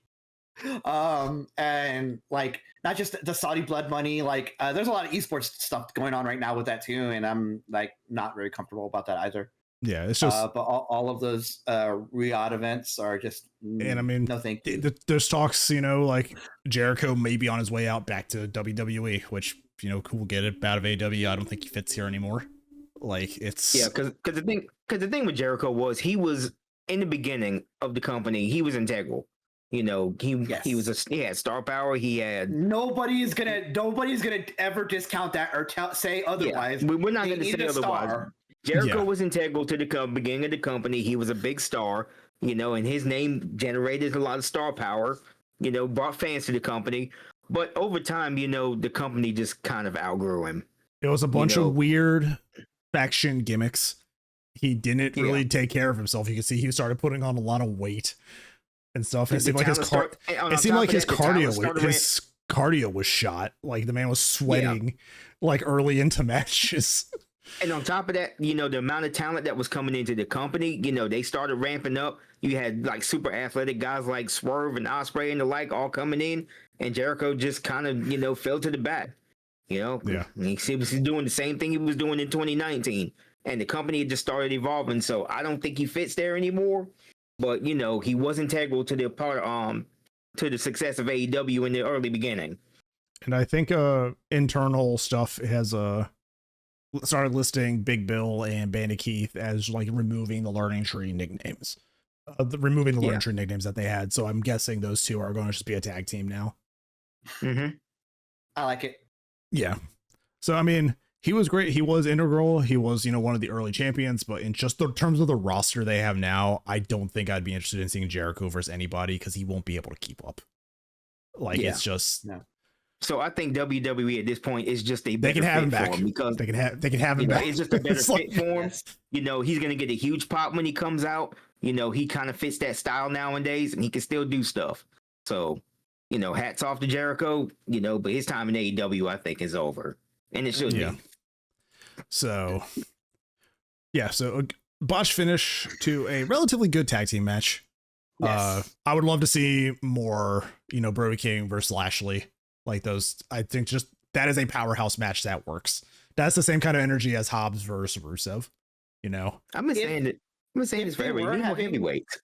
And like not just the Saudi blood money, like there's a lot of esports stuff going on right now with that too, and I'm like not very comfortable about that either. Yeah, it's just but all of those Riyadh events are just and I mean no thank you. There's talks, like Jericho may be on his way out back to WWE, which we'll get it out of AEW. I don't think he fits here anymore. Like it's because the thing with Jericho was he was in the beginning of the company, he was integral. He had star power. He had nobody's gonna ever discount that or say otherwise. Yeah, we're not gonna say otherwise. Jericho was integral to the beginning of the company. He was a big star, and his name generated a lot of star power, brought fans to the company. But over time, the company just kind of outgrew him. It was a bunch of weird faction gimmicks. He didn't really take care of himself. You can see he started putting on a lot of weight and stuff. It seemed like his cardio was shot. Like the man was sweating like early into matches. And on top of that, the amount of talent that was coming into the company, they started ramping up. You had like super athletic guys like Swerve and Ospreay and the like all coming in, and Jericho just kind of, fell to the back. He was doing the same thing he was doing in 2019, and the company just started evolving. So I don't think he fits there anymore. But he was integral to the to the success of AEW in the early beginning. And I think internal stuff has started listing Big Bill and Bandit Keith as like removing the learning tree nicknames, learning tree nicknames that they had. So I'm guessing those two are going to just be a tag team now. Mm-hmm. I like it. Yeah. So I mean, he was great. He was integral. He was, one of the early champions, but in just the terms of the roster they have now, I don't think I'd be interested in seeing Jericho versus anybody because he won't be able to keep up. Like it's just. No. So I think WWE at this point is just a better they can have him back because they can have him back. It's just a better fit for him. He's gonna get a huge pop when he comes out. He kind of fits that style nowadays, and he can still do stuff. So, hats off to Jericho. But his time in AEW, I think, is over, and it should be. So, so a botch finish to a relatively good tag team match. Yes. I would love to see more, Brody King versus Lashley. Like those, I think just that is a powerhouse match that works. That's the same kind of energy as Hobbs versus Rusev, I've been saying this forever. You need more heavyweights.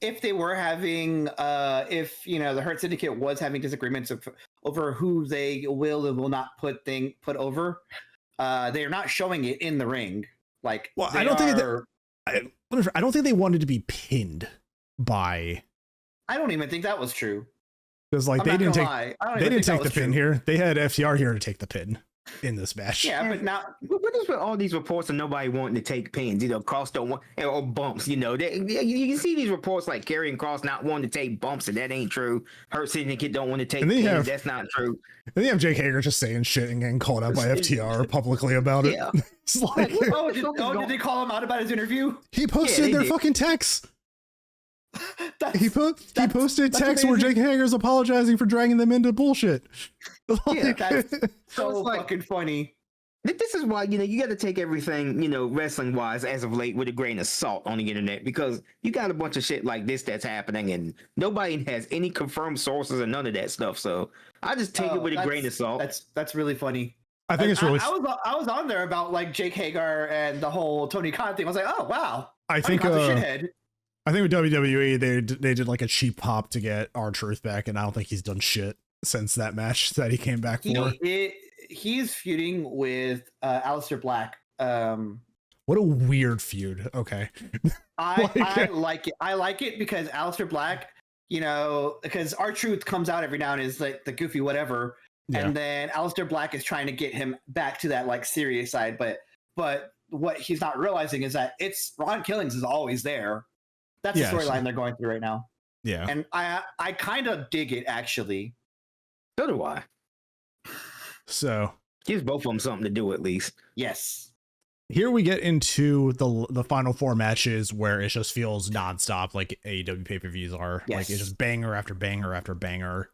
If they were having, the Hurt Syndicate was having disagreements over who they will and will not put over, they are not showing it in the ring. Like, well, I don't think they wanted to be pinned by. I don't even think that was true. Because they didn't take the pin here. They had FTR here to take the pin in this match. Yeah, but now what is with all these reports of nobody wanting to take pins? Cross don't want or bumps. You can see these reports like Karrion Kross not wanting to take bumps, and that ain't true. Hurt Syndicate don't want to take pins. That's not true. And then you have Jake Hager just saying shit and getting called out by FTR publicly about it. Yeah. It's like, did they call him out about his interview? He posted their fucking texts. He posted texts where Jake Hager's apologizing for dragging them into bullshit. That's so fucking funny. This is why you got to take everything wrestling wise as of late with a grain of salt on the internet, because you got a bunch of shit like this that's happening and nobody has any confirmed sources and none of that stuff. So I just take it with a grain of salt. That's really funny. I think it's really. I was on there about like Jake Hager and the whole Tony Khan thing. I was like, oh wow. I think with WWE they did like a cheap pop to get R-Truth back, and I don't think he's done shit since that match that he came back for. He's feuding with Aleister Black. What a weird feud. Okay. I like it. I like it because Aleister Black, because R-Truth comes out every now and is like the goofy whatever. And then Aleister Black is trying to get him back to that like serious side, but what he's not realizing is that it's Ron Killings is always there. That's the storyline they're going through right now. Yeah. And I kind of dig it, actually. So do I. So gives both of them something to do at least. Yes. Here we get into the final 4 matches where it just feels nonstop, like AEW pay-per-views are. Yes. Like it's just banger after banger after banger.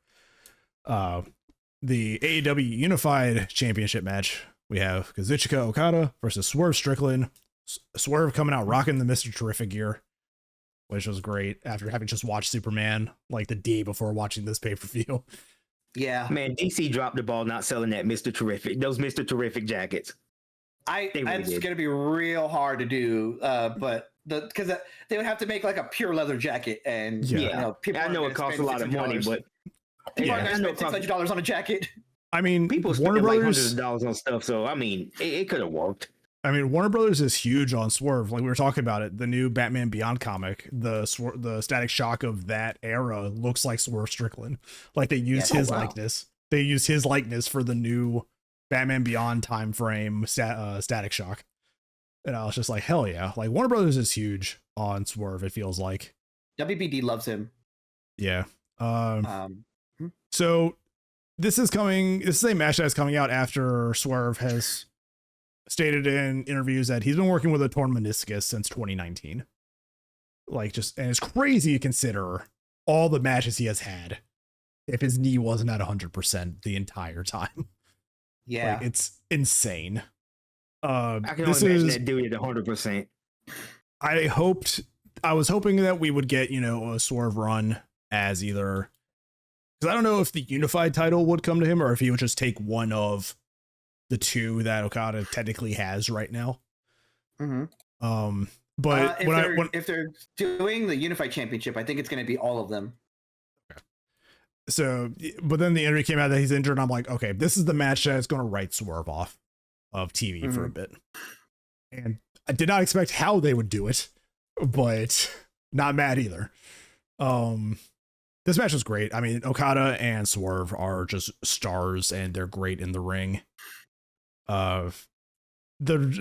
The AEW Unified Championship match, we have Kazuchika Okada versus Swerve Strickland. Swerve coming out rocking the Mr. Terrific gear, which was great after having just watched Superman like the day before watching this pay-per-view. Yeah. Man, DC dropped the ball not selling that Mr. Terrific, those Mr. Terrific jackets. It's going to be real hard to do, but because they would have to make like a pure leather jacket, and people I know it costs a lot of money, but people are going to spend $600 on a jacket. I mean, people Warner spend like Brothers hundreds of dollars on stuff, so I mean, it could have worked. I mean, Warner Brothers is huge on Swerve. Like we were talking about it, the new Batman Beyond comic, the Static Shock of that era looks like Swerve Strickland. Like they used his likeness. They used his likeness for the new Batman Beyond time frame Static Shock. And I was just like, hell yeah. Like Warner Brothers is huge on Swerve, it feels like. WBD loves him. Yeah. So this is a match that's coming out after Swerve has stated in interviews that he's been working with a torn meniscus since 2019. And it's crazy to consider all the matches he has had if his knee wasn't at 100% the entire time. Yeah. Like, it's insane. I can only imagine that dude at 100%. I was hoping that we would get, a Swerve run as either, because I don't know if the unified title would come to him or if he would just take one of the 2 that Okada technically has right now. Mm-hmm. But if they're doing the unified championship, I think it's going to be all of them. So, but then the interview came out that he's injured, and I'm like, okay, this is the match that's going to write Swerve off of TV for a bit. And I did not expect how they would do it, but not mad either. This match was great. I mean, Okada and Swerve are just stars, and they're great in the ring. The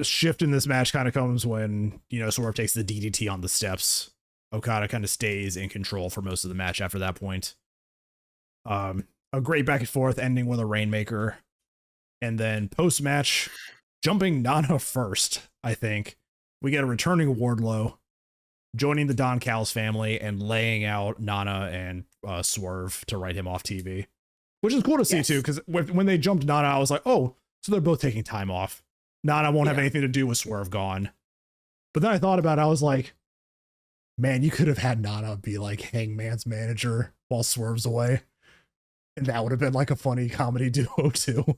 shift in this match kind of comes when, Swerve takes the DDT on the steps. Okada kind of stays in control for most of the match after that point. A great back and forth ending with a Rainmaker. And then post-match, jumping Nana first, I think. We get a returning Wardlow joining the Don Callis family and laying out Nana and Swerve to write him off TV. Which is cool to see, too, because when they jumped Nana, I was like, oh, so they're both taking time off. Nana won't have anything to do with Swerve gone. But then I thought about it, I was like, man, you could have had Nana be like Hangman's manager while Swerve's away. And that would have been like a funny comedy duo too.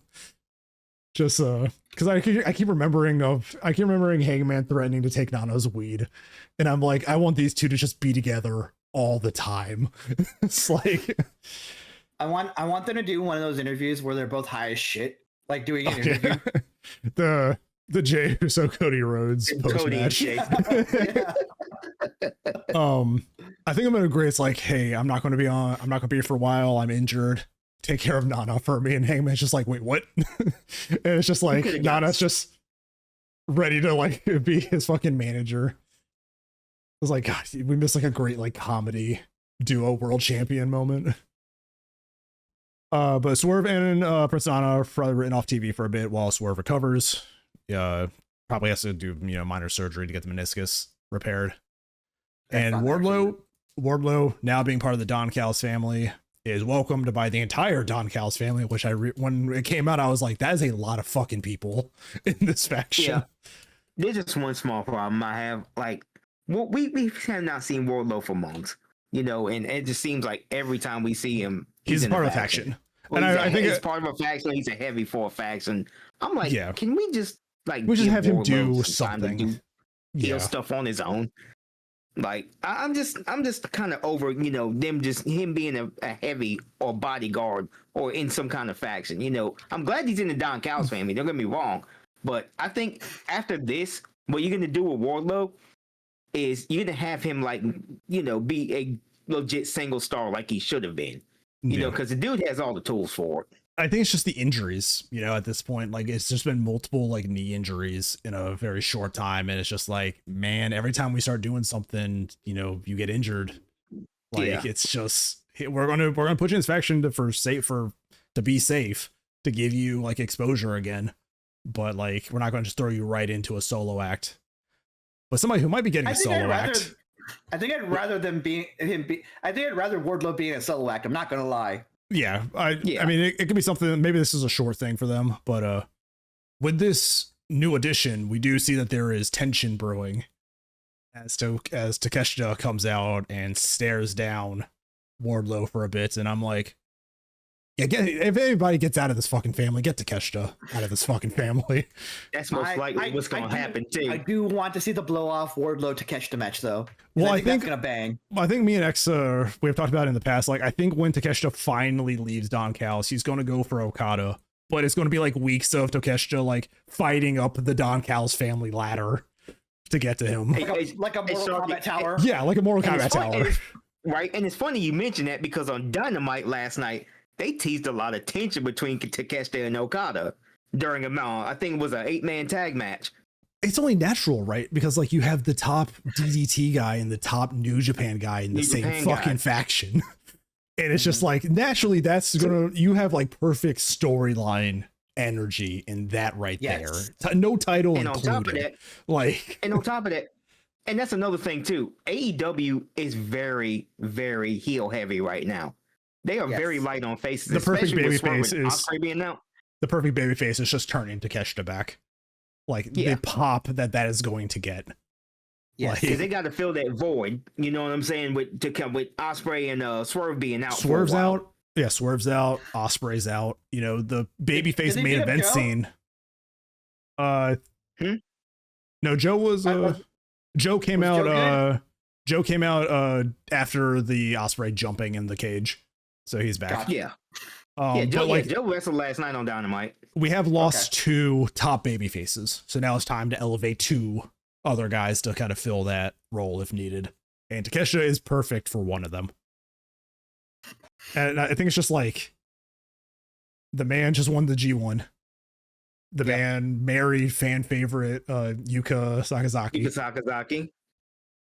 Just because I keep remembering Hangman threatening to take Nana's weed, and I'm like, I want these two to just be together all the time. It's like I want them to do one of those interviews where they're both high as shit, like doing an interview. The Jey Uso Cody Rhodes post match. I think I'm gonna agree. It's like, hey, I'm not gonna be here for a while. I'm injured. Take care of Nana for me. And Hangman's just like, wait, what? And it's just like Nana's just ready to like be his fucking manager. I was like, God, we missed like a great like comedy duo world champion moment. But Swerve and Prince Nana are probably written off TV for a bit while Swerve recovers. Probably has to do minor surgery to get the meniscus repaired. And Wardlow, now being part of the Don Callis family, is welcomed by the entire Don Callis family, which when it came out, I was like, that is a lot of fucking people in this faction. Yeah. There's just one small problem I have. Like, we have not seen Wardlow for months, and it just seems like every time we see him, he's part of a faction. Well, and I think he's part of a faction. He's a heavy for a faction. I'm like, can we just have him do something? Do stuff on his own. Like, I'm just kind of over, him being a heavy or bodyguard or in some kind of faction. I'm glad he's in the Don Callis family. Don't get me wrong, but I think after this, what you're gonna do with Wardlow is you're gonna have him be a legit single star like he should have been. Because the dude has all the tools for it. I think it's just the injuries, at this point. Like, it's just been multiple like knee injuries in a very short time, and it's just like, man, every time we start doing something, you get injured. Like, it's just we're gonna put you in this faction to be safe, to give you like exposure again, but like we're not going to just throw you right into a solo act. But somebody who might be getting a solo act. I think I'd rather I think I'd rather Wardlow being a solo act. I'm not gonna lie. Yeah, I mean, it could be something. Maybe this is a short thing for them, but with this new addition, we do see that there is tension brewing as Takeshita comes out and stares down Wardlow for a bit, and I'm like, yeah, if anybody gets out of this fucking family, get Takeshita out of this fucking family. That's most likely what's going to happen too. I do want to see the blow off Wardlow Takeshita match though. Well, I think that's gonna bang. Well, I think me and X, we have talked about it in the past. Like, I think when Takeshita finally leaves Don Callis, he's going to go for Okada, but it's going to be like weeks of Takeshita like fighting up the Don Callis family ladder to get to him. Like a Mortal Kombat tower. Yeah, like a Mortal Kombat tower. Right, and it's funny you mentioned that because on Dynamite last night, they teased a lot of tension between Takeshita and Okada during I think it was an 8-man tag match. It's only natural, right? Because like you have the top DDT guy and the top New Japan guy in the same fucking faction. And it's just like, naturally you have like perfect storyline energy in that right there. No title and included. On top of that, and on top of that, and that's another thing too, AEW is very, very heel heavy right now. They are very light on faces. The perfect baby face is Ospreay being out. The perfect baby face is just turning Takeshita back. Like the pop that is going to get. Yes, because they got to fill that void. You know what I'm saying? With Ospreay and Swerve being out. Swerve's out. Yeah, Swerve's out. Ospreay's out. The babyface main event scene. No, Joe was. Joe came out. Joe came out after the Ospreay jumping in the cage, so he's back. Gotcha. Yeah. Joe wrestled last night on Dynamite. We have lost 2 top baby faces, so now it's time to elevate 2 other guys to kind of fill that role if needed. And Takeshita is perfect for one of them. And I think it's just like the man just won the G1. The man married fan favorite Yuka Sakazaki.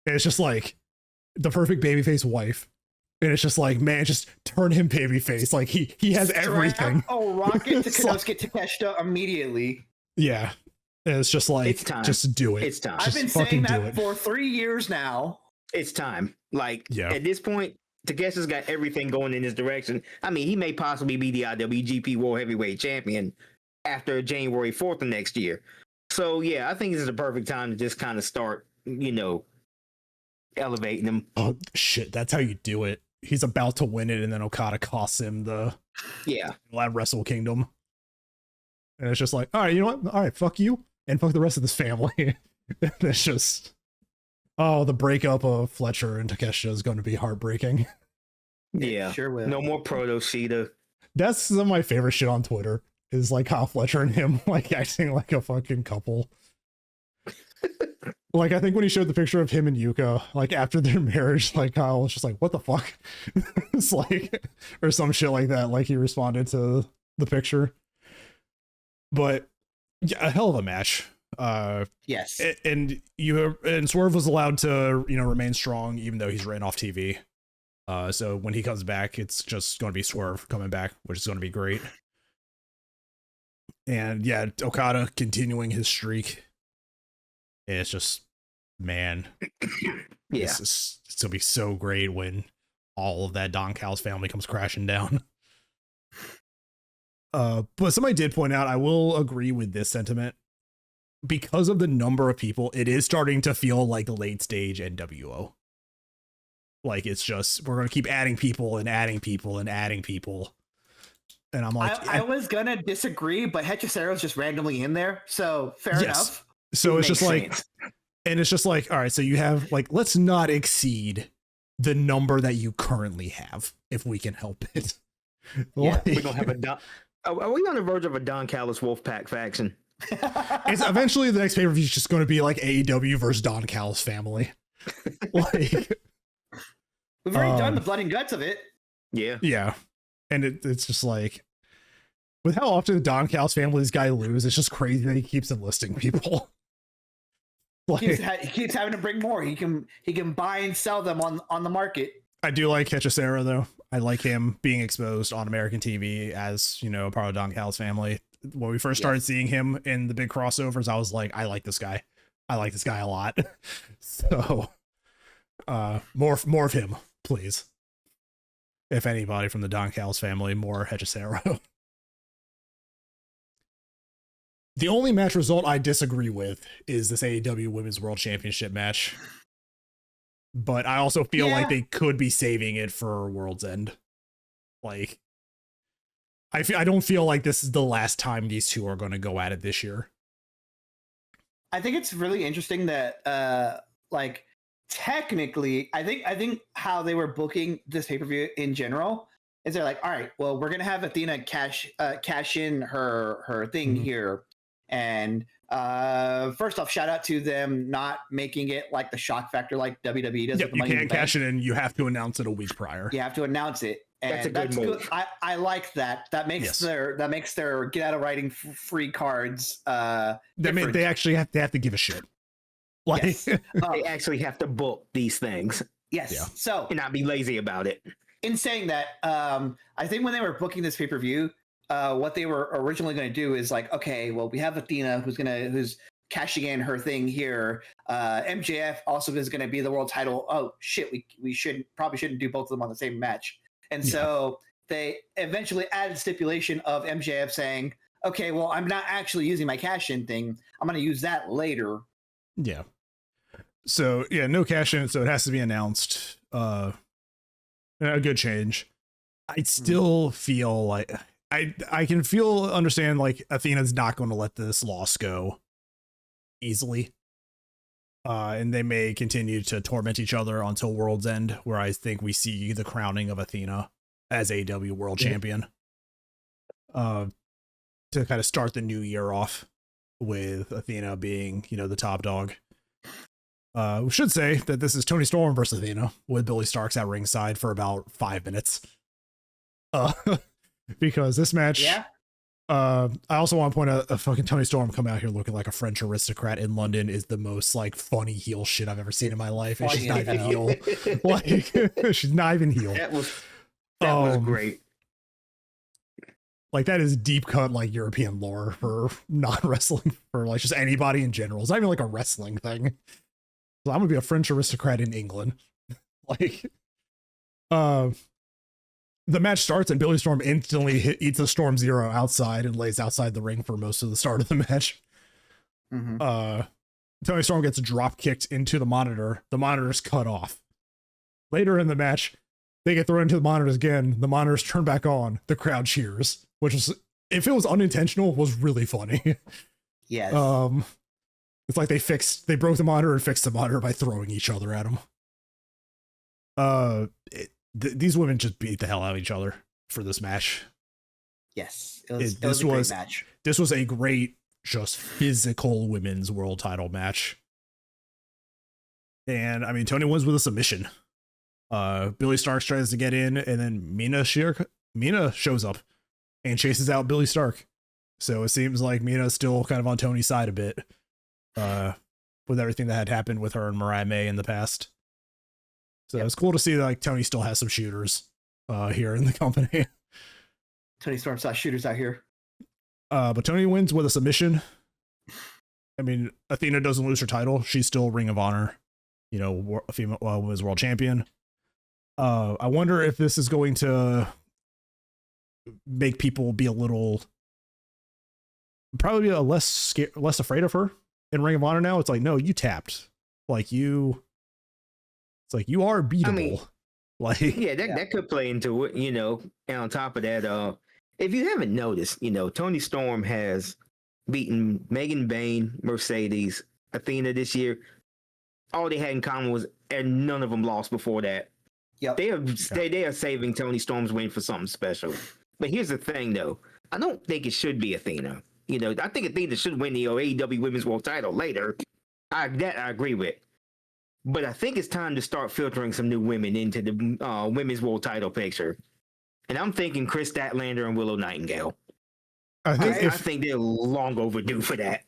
And it's just like the perfect babyface wife. And it's just like, man, just turn him babyface. Like he has everything. Oh, rocket to Konosuke Takeshita immediately. Yeah. And it's just like, it's time. Just do it. It's time. I've been saying that for 3 years now. It's time. Like, at this point, Takeshita's got everything going in this direction. I mean, he may possibly be the IWGP World Heavyweight Champion after January 4th of next year. So, yeah, I think this is the perfect time to just kind of start, elevating him. Oh, shit. That's how you do it. He's about to win it, and then Okada costs him the Wrestle Kingdom. And it's just like, all right, you know what? All right, fuck you, and fuck the rest of this family. It's just, the breakup of Fletcher and Takeshita is going to be heartbreaking. Yeah, sure will. No more Proto Sheeta. That's some of my favorite shit on Twitter, is like Kyle Fletcher and him like acting like a fucking couple. Like, I think when he showed the picture of him and Yuka, like after their marriage, like Kyle was just like, what the fuck? It's like, or some shit like that. Like he responded to the picture. But yeah, a hell of a match. Yes. And Swerve was allowed to, remain strong, even though he's written off TV. So when he comes back, it's just going to be Swerve coming back, which is going to be great. And yeah, Okada continuing his streak. It's just, man, it's gonna be so great when all of that Don Callis family comes crashing down. But somebody did point out, I will agree with this sentiment, because of the number of people, it is starting to feel like late stage NWO. Like, it's just, we're gonna keep adding people and adding people and adding people. And I'm like, I was gonna disagree, but Hechicero's just randomly in there, so fair enough. So it's just like, and it's just like, all right, so you have like, let's not exceed the number that you currently have if we can help it. Yeah, we're gonna have are we on the verge of a Don Callis Wolfpack faction? It's eventually the next pay-per-view is just going to be like AEW versus Don Callis family. Like, we've already done the blood and guts of it. Yeah. Yeah. And it's just like, With how often the Don Callis family's guy lose, it's just crazy that he keeps enlisting people. Like, he keeps having to bring more. He can buy and sell them on the market. I do like Hechicero though. I like him being exposed on American TV as, you know, part of Don Callis family. When we first started seeing him in the big crossovers, I was like, I like this guy. I like this guy a lot. So more of him, please. If anybody from the Don Callis family, more Hechicero. The only match result I disagree with is this AEW Women's World Championship match. But I also feel like they could be saving it for World's End. Like, I don't feel like this is the last time these two are going to go at it this year. I think it's really interesting that, like, technically, I think how they were booking this pay-per-view in general is they're like, all right, well, we're gonna have Athena cash in her thing here. And first off, shout out to them not making it like the shock factor like WWE does. Yep, you can't cash it in. You have to announce it a week prior. You have to announce it. And that's a good move. I like that. That makes their get out of writing free cards. They actually have to give a shit. Like they actually have to book these things. Yes. Yeah. So and not be lazy about it. In saying that, I think when they were booking this pay-per-view, what they were originally going to do is like, okay, well, we have Athena who's cashing in her thing here. MJF also is going to be the world title. Oh shit, we shouldn't do both of them on the same match. And so they eventually added stipulation of MJF saying, okay, well, I'm not actually using my cash-in thing. I'm going to use that later. Yeah. So no cash in, so it has to be announced. A good change. I still feel like I can understand like Athena's not going to let this loss go easily. And they may continue to torment each other until World's End, where I think we see the crowning of Athena as AEW World Champion. To kind of start the new year off with Athena being, you know, the top dog. We should say that this is Toni Storm versus Athena with Billy Starks at ringside for about 5 minutes. Because this match, I also want to point out a fucking Toni Storm come out here looking like a French aristocrat in London is the most like funny heel shit I've ever seen in my life. And she's not even heel. Like she's not even heel. That was great. Like that is deep cut like European lore for non-wrestling, for like just anybody in general. It's not even like a wrestling thing. So I'm gonna be a French aristocrat in England. Like the match starts and Billy Storm instantly eats a Storm Zero outside and lays outside the ring for most of the start of the match. Toni Storm gets drop kicked into the monitor. The monitor's cut off. Later in the match, they get thrown into the monitors again. The monitors turn back on. The crowd cheers, which is, if it was unintentional, was really funny. Yes. It's like they broke the monitor and fixed the monitor by throwing each other at them. These women just beat the hell out of each other for this match. Yes, it was a great match. This was a great, just physical women's world title match. And I mean, Toni wins with a submission. Billy Starks tries to get in, and then Mina shows up and chases out Billy Stark. So it seems like Mina's still kind of on Tony's side a bit, with everything that had happened with her and Mariah May in the past. So it's cool to see that like Toni still has some shooters here in the company. Toni Storm saw shooters out here. But Toni wins with a submission. I mean, Athena doesn't lose her title. She's still Ring of Honor, you know, female women's world champion. I wonder if this is going to make people be a little, probably less afraid of her in Ring of Honor now. It's like, no, you tapped. Like it's like you are beatable. I mean, like that could play into it, you know. And on top of that, if you haven't noticed, you know, Toni Storm has beaten Megan Bayne, Mercedes, Athena this year. All they had in common was, and none of them lost before that. Yep. They are saving Toni Storm's win for something special. But here's the thing, though. I don't think it should be Athena. You know, I think Athena should win the AEW Women's World Title later. I agree with. But I think it's time to start filtering some new women into the Women's World Title picture. And I'm thinking Chris Statlander and Willow Nightingale. I think I think they're long overdue for that.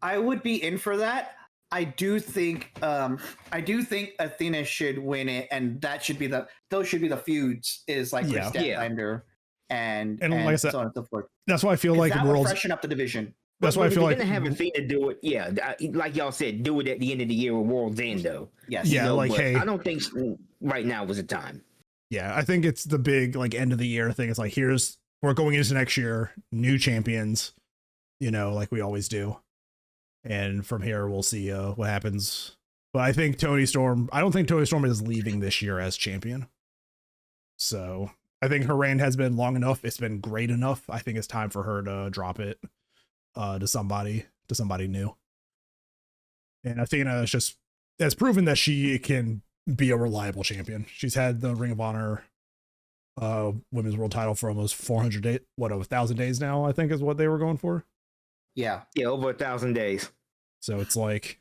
I would be in for that. I do think Athena should win it, and those should be the feuds, is like Yeah. for Statlander and like I said, so on and so forth. that's why I feel like That would Worlds. freshen up the division. That's why I feel like they're gonna have Athena do it. Yeah, like y'all said, do it at the end of the year with World's End, though. Yes. Yeah, like, but hey, I don't think right now was the time. yeah, I think it's the big like end of the year thing. It's like, we're going into next year, new champions, like we always do. And from here, we'll see what happens. But I don't think Tony Storm is leaving this year as champion. So I think her reign has been long enough. It's been great enough. I think it's time for her to drop it to somebody new. And Athena has proven that she can be a reliable champion. She's had the Ring of Honor women's world title for almost 400 days. 1,000 days now, I think is what they were going for. Yeah. Yeah, over 1,000 days. So it's like,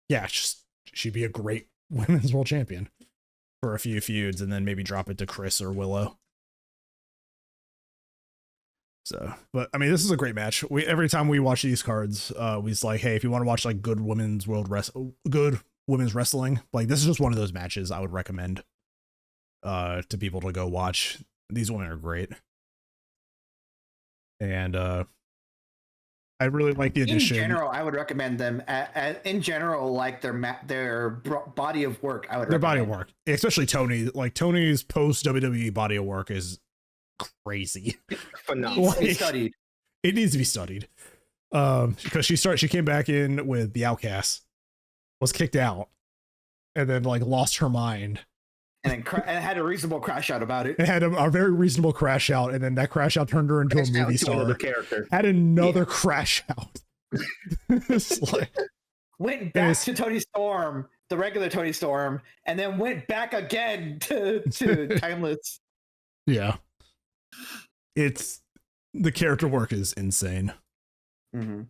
yeah, she'd be a great women's world champion for a few feuds, and then maybe drop it to Chris or Willow. So, but I mean, this is a great match. Every time we watch these cards, we's like, hey, if you want to watch like good women's wrestling, like this is just one of those matches I would recommend to people to go watch. These women are great, and I really like the addition. In general, I would recommend them. In general, like their body of work, I would. Their body of work, especially Tony. Like Tony's post WWE body of work is crazy. Phenomenal. It needs to be studied. It needs to be studied. Because she came back in with the Outcasts, was kicked out, and then like lost her mind. And then and had a reasonable crash out about it. It had a very reasonable crash out, and then that crash out turned her into a movie star. Character. Had another crash out. It's like, went back to Tony Storm, the regular Tony Storm, and then went back again to Timeless. Yeah. It's the character work is insane. Mm-hmm.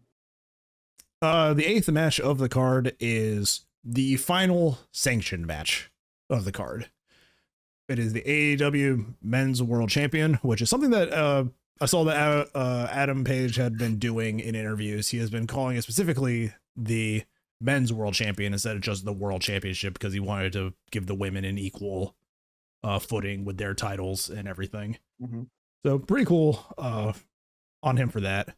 The 8th match of the card is the final sanctioned match of the card. It is the AEW Men's World Champion, which is something that I saw that Adam Page had been doing in interviews. He has been calling it specifically the Men's World Champion instead of just the World Championship, because he wanted to give the women an equal footing with their titles and everything. Mm-hmm. So pretty cool on him for that.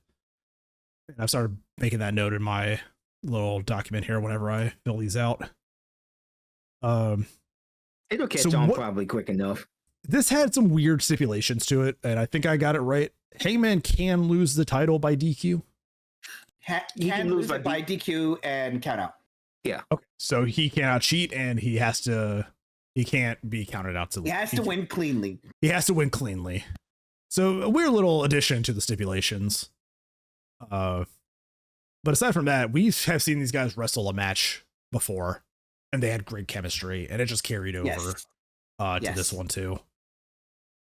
And I've started making that note in my little document here whenever I fill these out. It'll catch on probably quick enough. This had some weird stipulations to it, and I think I got it right. Hangman can lose the title by DQ. He can lose it by DQ and count out. Yeah. Okay. So he cannot cheat, and he can't be counted out to. He has to win cleanly. He has to win cleanly. So a weird little addition to the stipulations. But aside from that, we have seen these guys wrestle a match before, and they had great chemistry, and it just carried over to this one too.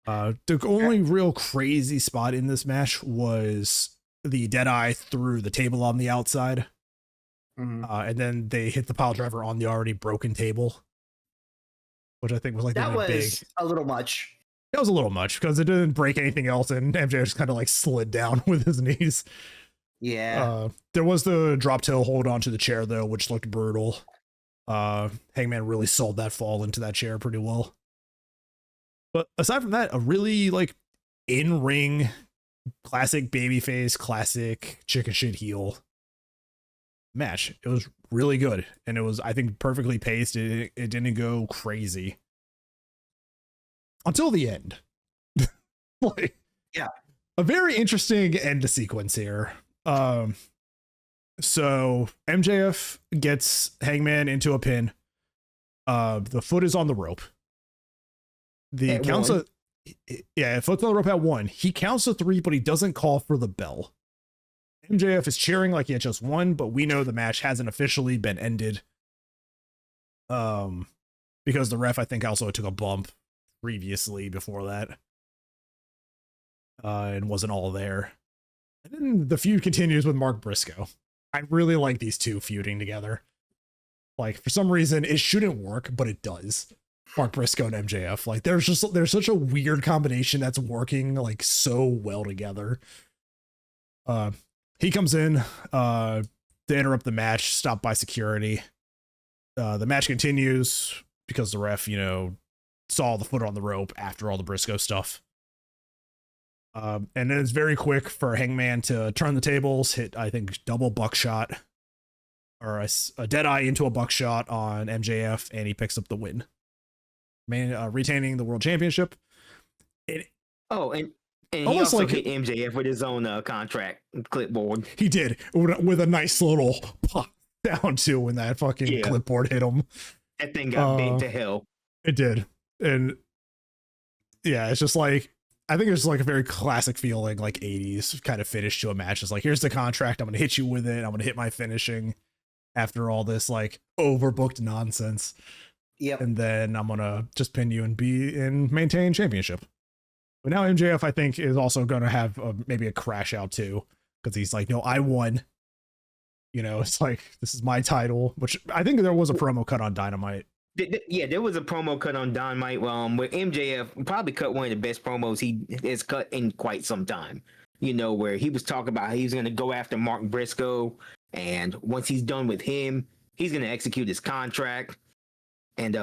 The only real crazy spot in this match was the Deadeye through the table on the outside. Mm-hmm. And then they hit the pile driver on the already broken table, which I think was like that was big. A little much. That was a little much because it didn't break anything else, and MJ just kind of like slid down with his knees. Yeah. There was the drop toe hold onto the chair though, which looked brutal. Hangman really sold that fall into that chair pretty well. But aside from that, a really like in-ring classic babyface, classic chicken shit heel match. It was really good, and it was, I think, perfectly paced. It didn't go crazy until the end. Like, yeah, a very interesting end to sequence here. So MJF gets Hangman into a pin. The foot is on the rope. The counts foot's on the rope at 1. He counts to 3, but he doesn't call for the bell. MJF is cheering like he had just won, but we know the match hasn't officially been ended. Because the ref, I think, also took a bump previously before that. And wasn't all there. And then the feud continues with Mark Briscoe. I really like these two feuding together. Like, for some reason, it shouldn't work, but it does. Mark Briscoe and MJF. Like, there's such a weird combination that's working like so well together. He comes in to interrupt the match, stopped by security. The match continues because the ref, saw the foot on the rope after all the Briscoe stuff. And then it's very quick for Hangman to turn the tables, hit, I think, double buckshot or a dead eye into a buckshot on MJF, and he picks up the win, retaining the world championship. And he also hit MJF with his own contract clipboard. He did, with a nice little pop down too when that fucking clipboard hit him. That thing got bent to hell. It did. And yeah, it's just like, I think it's like a very classic feeling, like 80s kind of finish to a match. It's like, here's the contract. I'm going to hit you with it. I'm going to hit my finishing after all this like overbooked nonsense. Yep. And then I'm going to just pin you and maintain championship. But now MJF, I think, is also going to have maybe a crash out too. Because he's like, no, I won. It's like, this is my title, which I think there was a promo cut on Dynamite. Yeah, there was a promo cut on Dynamite where MJF probably cut one of the best promos he has cut in quite some time. Where he was talking about how he's going to go after Mark Briscoe, and once he's done with him, he's going to execute his contract. And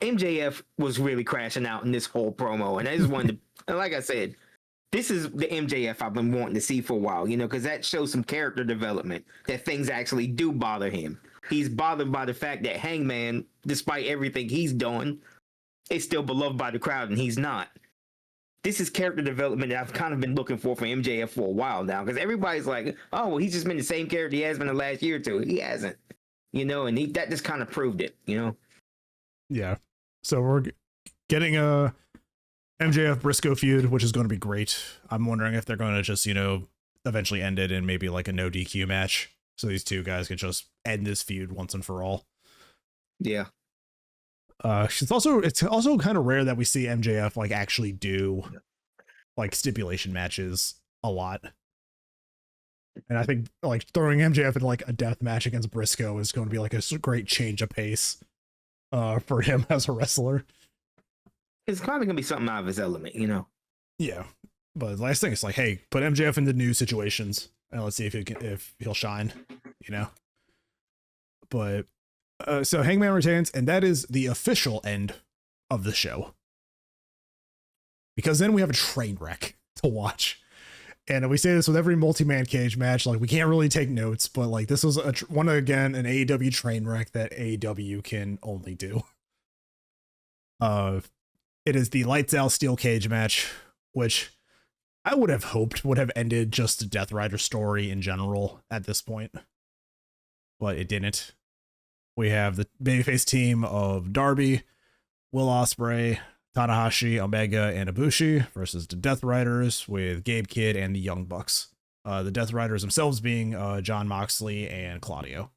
MJF was really crashing out in this whole promo, and I just wanted to, like I said, this is the MJF I've been wanting to see for a while, because that shows some character development, that things actually do bother him. He's bothered by the fact that Hangman, despite everything he's done, is still beloved by the crowd, and he's not. This is character development that I've kind of been looking for MJF for a while now, because everybody's like, oh, well, he's just been the same character he has been the last year or two. He hasn't, and that just kind of proved it, Yeah. So we're getting a MJF Briscoe feud, which is going to be great. I'm wondering if they're going to just, eventually end it in maybe like a no DQ match. So these two guys can just end this feud once and for all. Yeah. It's also kind of rare that we see MJF like actually do like stipulation matches a lot. And I think like throwing MJF in like a death match against Briscoe is going to be like a great change of pace for him as a wrestler. It's probably going to be something out of his element, Yeah. But the last thing is like, hey, put MJF into new situations and let's see if he'll shine, But so Hangman retains, and that is the official end of the show. Because then we have a train wreck to watch. And we say this with every multi-man cage match, like we can't really take notes, but like this was an AEW train wreck that AEW can only do. It is the lights out steel cage match, which I would have hoped would have ended just the Death Rider story in general at this point, but it didn't. We have the babyface team of Darby, Will Ospreay, Tanahashi, Omega, and Ibushi versus the Death Riders with Gabe Kidd and the Young Bucks. The Death Riders themselves being John Moxley and Claudio.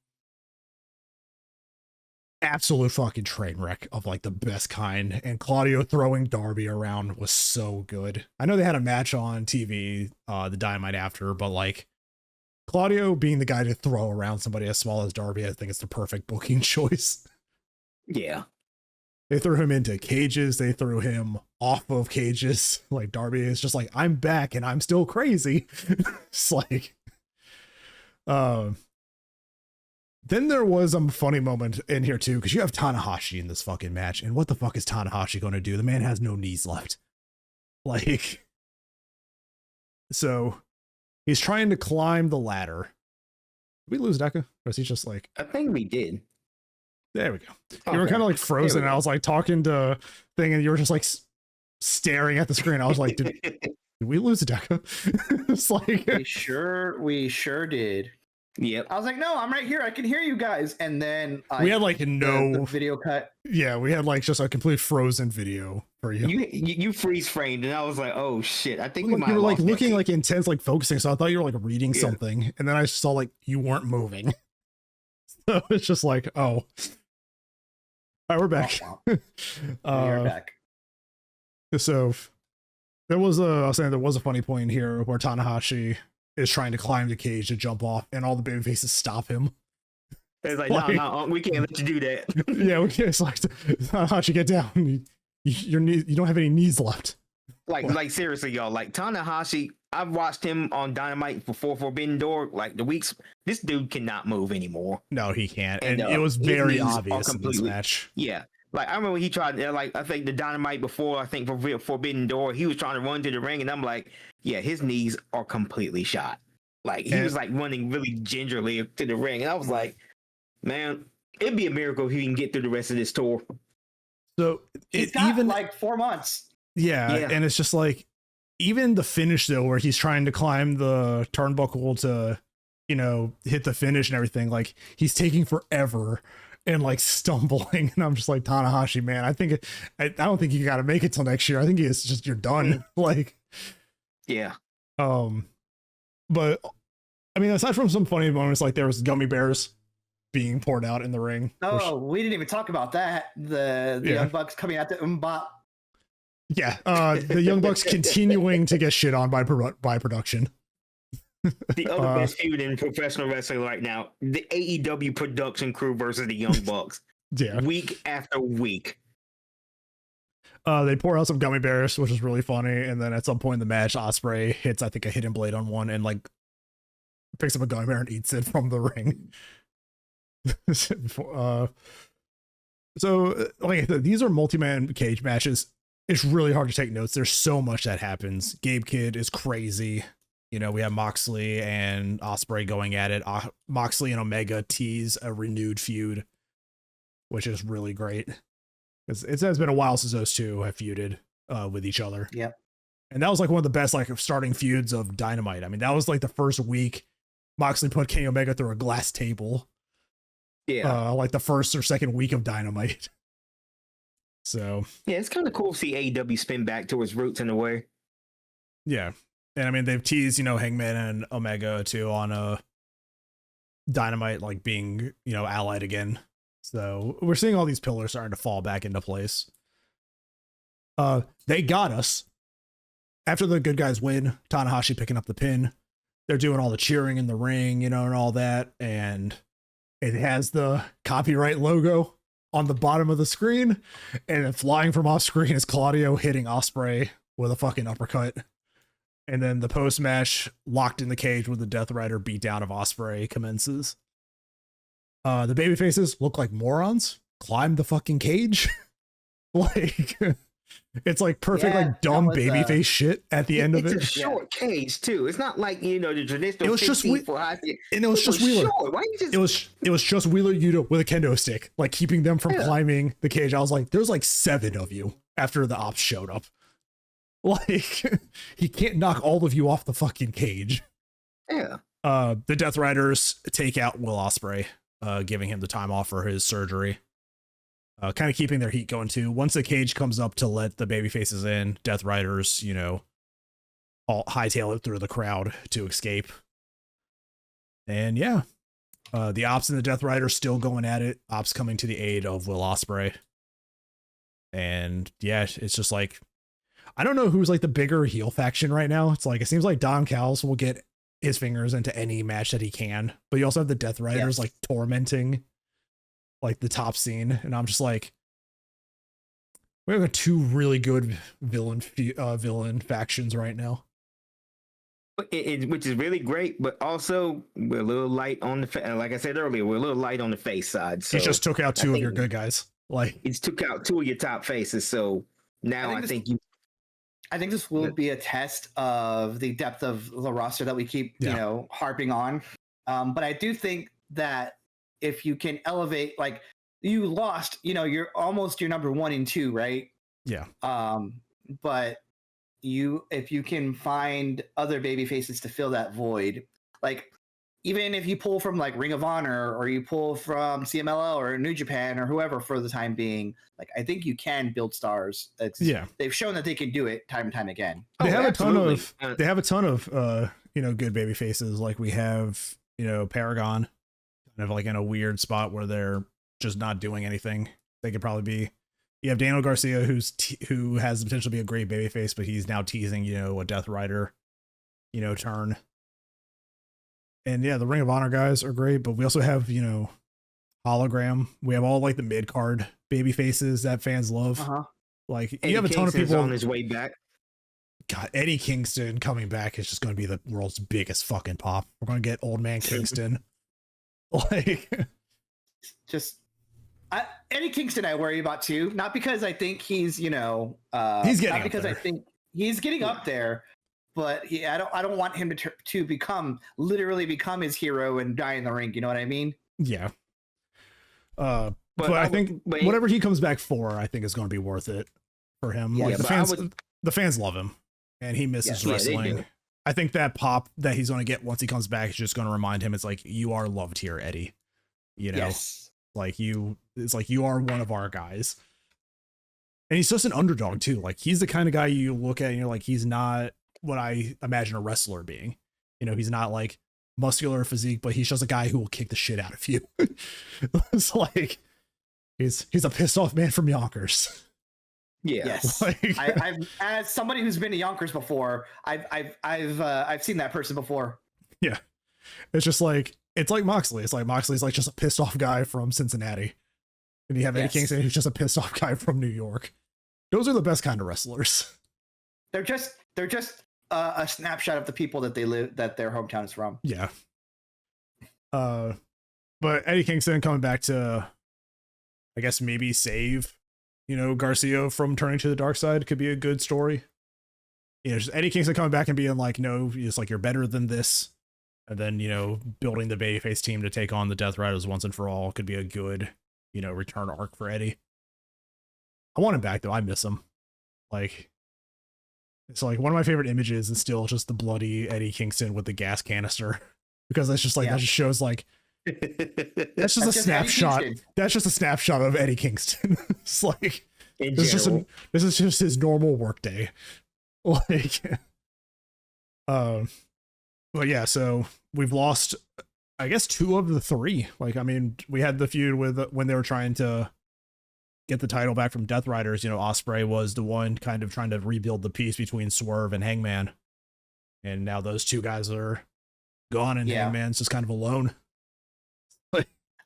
Absolute fucking train wreck of like the best kind, and Claudio throwing Darby around was so good. I know they had a match on TV, the Dynamite after, but like Claudio being the guy to throw around somebody as small as Darby, I think it's the perfect booking choice. Yeah. They threw him into cages, they threw him off of cages. Like Darby is just like, I'm back and I'm still crazy. It's like then there was a funny moment in here too, because you have Tanahashi in this fucking match, and what the fuck is Tanahashi going to do? The man has no knees left. Like, so he's trying to climb the ladder. Did we lose Deca? Or is he just like... I think we did. There we go. Okay. You were kind of like frozen, and I was like talking to thing, and you were just like staring at the screen. I was like, did we lose Deca? It's like... We sure did. Yep. I was like, no, I'm right here. I can hear you guys. And then we had like the video cut. Yeah, we had like just a complete frozen video for you. You freeze framed, and I was like, oh shit. I think you were like looking like intense, like focusing. So I thought you were like reading something, and then I saw like you weren't moving. So it's just like, oh, all right, we're back. We're back. So I was saying there was a funny point here where Tanahashi is trying to climb the cage to jump off, and all the baby faces stop him. It's like, no, we can't let you do that. Yeah, we can't. It's like, Tanahashi, get down. You don't have any knees left. Like seriously, y'all. Like Tanahashi, I've watched him on Dynamite before Forbidden Door. Like the weeks, this dude cannot move anymore. No, he can't. And it was very obvious in this match. Yeah. Like, I remember when he tried, like, I think the Dynamite before, I think for Forbidden Door, he was trying to run to the ring, and I'm like, yeah, his knees are completely shot. Like, he was, like, running really gingerly to the ring, and I was like, man, it'd be a miracle if he can get through the rest of this tour. So, he's got, even, like, 4 months. Yeah, and it's just, like, even the finish, though, where he's trying to climb the turnbuckle to, you know, hit the finish and everything, like, he's taking forever. And like stumbling, and I'm just like, Tanahashi, man, I don't think you got to make it till next year. I think it's just you're done. Like, yeah. But I mean, aside from some funny moments, like there was gummy bears being poured out in the ring. Oh, we didn't even talk about that. The Young Bucks coming out to Mbop. Yeah, the Young Bucks continuing to get shit on by production. The other best feud in professional wrestling right now, the AEW production crew versus the Young Bucks. Yeah. Week after week. They pour out some gummy bears, which is really funny. And then at some point in the match, Ospreay hits, I think, a hidden blade on one and like picks up a gummy bear and eats it from the ring. So like I said, these are multi-man cage matches. It's really hard to take notes. There's so much that happens. Gabe Kidd is crazy. You know, we have Moxley and Ospreay going at it. Moxley and Omega tease a renewed feud, which is really great. It has been a while since those two have feuded with each other. Yep. And that was like one of the best like starting feuds of Dynamite. I mean, that was like the first week Moxley put Kenny Omega through a glass table. Yeah. Like the first or second week of Dynamite. So yeah, it's kind of cool to see AEW spin back to its roots in a way. Yeah. And I mean, they've teased, you know, Hangman and Omega too on a Dynamite, like being, you know, allied again. So we're seeing all these pillars starting to fall back into place. They got us. After the good guys win, Tanahashi picking up the pin. They're doing all the cheering in the ring, you know, and all that. And it has the copyright logo on the bottom of the screen. And then flying from off screen is Claudio hitting Ospreay with a fucking uppercut. And then the post-match, locked in the cage with the Death Rider beatdown of Ospreay commences. The babyfaces look like morons. Climb the fucking cage. Like, it's like perfect, like dumb babyface shit at the end of it. It's a short cage too. It's not like, you know, the traditional. It was just and it was just Wheeler. Why you just... It was just Wheeler Yuta with a kendo stick, like keeping them from climbing the cage. I was like, there's like 7 of you after the ops showed up. Like, he can't knock all of you off the fucking cage. Yeah. The Death Riders take out Will Ospreay, giving him the time off for his surgery. Kind of keeping their heat going too. Once the cage comes up to let the baby faces in, Death Riders, you know, all hightail it through the crowd to escape. And yeah, the Ops and the Death Riders still going at it. Ops coming to the aid of Will Ospreay. And yeah, it's just like, I don't know who's like the bigger heel faction right now. It's like, it seems like Don Callis will get his fingers into any match that he can, but you also have the Death Riders like tormenting like the top scene. And I'm just like, we have 2 really good villain factions right now. Which is really great, but also we're a little light on the like I said earlier, we're a little light on the face side. So it just took out 2 of your good guys. Like, it's took out 2 of your top faces. So now I think this will be a test of the depth of the roster that we keep, you know, harping on. But I do think that if you can elevate, like, you lost, you know, you're almost your number 1 and 2, right? Yeah. But if you can find other baby faces to fill that void, like, even if you pull from like Ring of Honor or you pull from CMLL or New Japan or whoever for the time being, like, I think you can build stars. They've shown that they can do it time and time again. They have a ton of you know, good baby faces. Like, we have, you know, Paragon kind of like in a weird spot where they're just not doing anything. They could probably be. You have Daniel Garcia, who has the potential to be a great baby face, but he's now teasing, you know, a Death Rider, you know, turn. And yeah, the Ring of Honor guys are great, but we also have, you know, Hologram. We have all like the mid card baby faces that fans love. Like, you have a ton of people on his way back. God, Eddie Kingston coming back is just going to be the world's biggest fucking pop. We're going to get old man Kingston. Like, Just Eddie Kingston, I worry about too. Not because I think he's, he's getting not up because there. I think he's getting up there, but I don't want him to literally become his hero and die in the ring. You know what I mean? yeah. But I think whatever he comes back for, I think is going to be worth it for him. Yeah, Like yeah, the fans love him, and he misses Yes, yeah, they wrestling. do. I think that pop that he's going to get once he comes back is just going to remind him, it's like, you are loved here, Eddie. You know, Yes. it's like you are one of our guys. And he's just an underdog too. Like, he's the kind of guy you look at and you're like, he's not what I imagine a wrestler being. You know, he's not like muscular physique, but he's just a guy who will kick the shit out of you. It's like he's a pissed off man from Yonkers. Yeah. Yes. Like, I've as somebody who's been to Yonkers before, I've seen that person before. yeah. It's just like, it's like Moxley. It's like Moxley's like just a pissed off guy from Cincinnati. And you have Eddie Yes. Kingston, who's just a pissed off guy from New York. Those are the best kind of wrestlers. They're just a snapshot of the people that their hometown is from. Yeah. But Eddie Kingston coming back to, I guess, maybe save, Garcia from turning to the dark side could be a good story. Just Eddie Kingston coming back and being like, no, it's like, you're better than this. And then, building the babyface team to take on the Death Riders once and for all could be a good, return arc for Eddie. I want him back though. I miss him. Like, it's like one of my favorite images is still just the bloody Eddie Kingston with the gas canister, because that's just like, that just shows like, that's just a just Eddie snapshot. Kingston. That's just a snapshot of Eddie Kingston. It's like, In this general. is just his normal work day. Like, but yeah, so we've lost, I guess, 2 of the 3. Like, I mean, we had the feud with when they were trying to get the title back from Death Riders. Ospreay was the one kind of trying to rebuild the peace between Swerve and Hangman, and now those 2 guys are gone, and Yeah. Hangman's just kind of alone.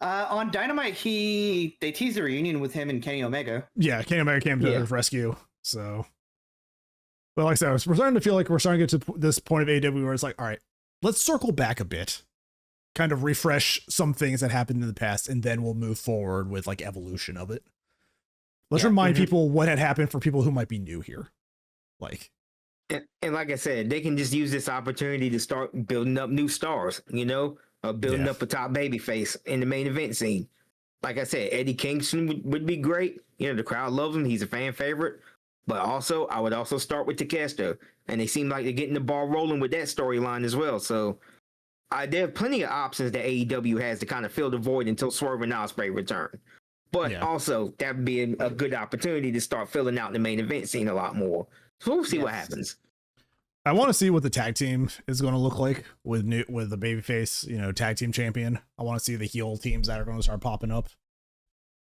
On Dynamite, they teased a reunion with him and Kenny Omega. Yeah, Kenny Omega came to his rescue. So, but like I said, we're starting to feel like we're starting to get to this point of AEW where it's like, all right, let's circle back a bit, kind of refresh some things that happened in the past, and then we'll move forward with like evolution of it. Let's remind people what had happened for people who might be new here. Like, And like I said, they can just use this opportunity to start building up new stars, building up a top babyface in the main event scene. Like I said, Eddie Kingston would be great. The crowd loves him. He's a fan favorite. But also, I would also start with Takeshita. And they seem like they're getting the ball rolling with that storyline as well. So there are plenty of options that AEW has to kind of fill the void until Swerve and Ospreay return. But also, that would be a good opportunity to start filling out the main event scene a lot more. So we'll see what happens. I want to see what the tag team is going to look like with the babyface, tag team champion. I want to see the heel teams that are going to start popping up.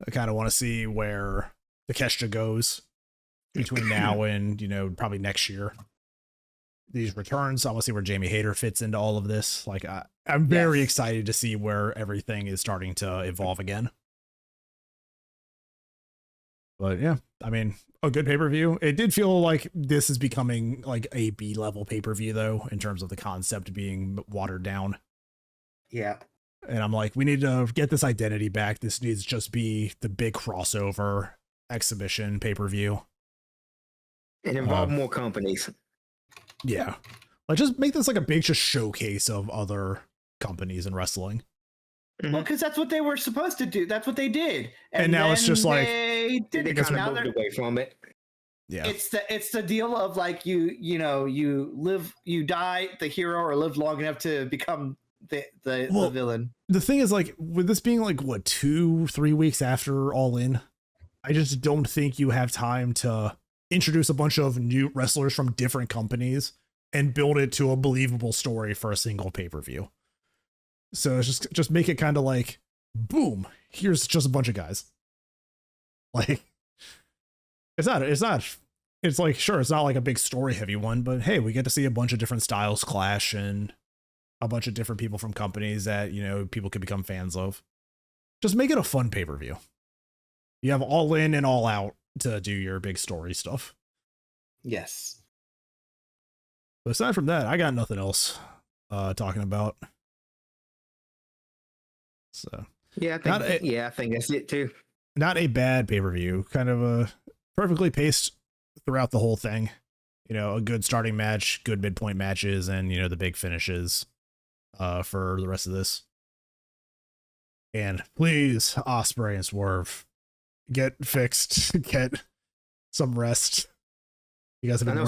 I kind of want to see where Takeshita goes between now and, probably next year. These returns, I want to see where Jamie Hayter fits into all of this. Like, I'm very excited to see where everything is starting to evolve again. But yeah, I mean, a good pay-per-view. It did feel like this is becoming like a B-level pay-per-view though, in terms of the concept being watered down. Yeah. And I'm like, we need to get this identity back. This needs to just be the big crossover exhibition pay-per-view. And involve more companies. Yeah. Like, just make this like a big just showcase of other companies in wrestling. Well, because that's what they were supposed to do. That's what they did. And now it's just like, They kind of moved away from it. yeah, it's the deal of like you die the hero or live long enough to become the villain. The thing is, like, with this being like what 2-3 weeks after All In, I just don't think you have time to introduce a bunch of new wrestlers from different companies and build it to a believable story for a single pay-per-view. So it's just make it kind of like, boom, here's just a bunch of guys. Like, it's like, sure, it's not like a big story heavy one, but hey, we get to see a bunch of different styles clash and a bunch of different people from companies that, people could become fans of. Just make it a fun pay-per-view. You have All In and All Out to do your big story stuff. Yes. But aside from that, I got nothing else talking about. So Yeah, I think that's it too. Not a bad pay-per-view. Kind of a perfectly paced throughout the whole thing. You know, a good starting match, good midpoint matches, and, you know, the big finishes for the rest of this. And please, Ospreay and Swerve, get fixed, get some rest. You guys have been I know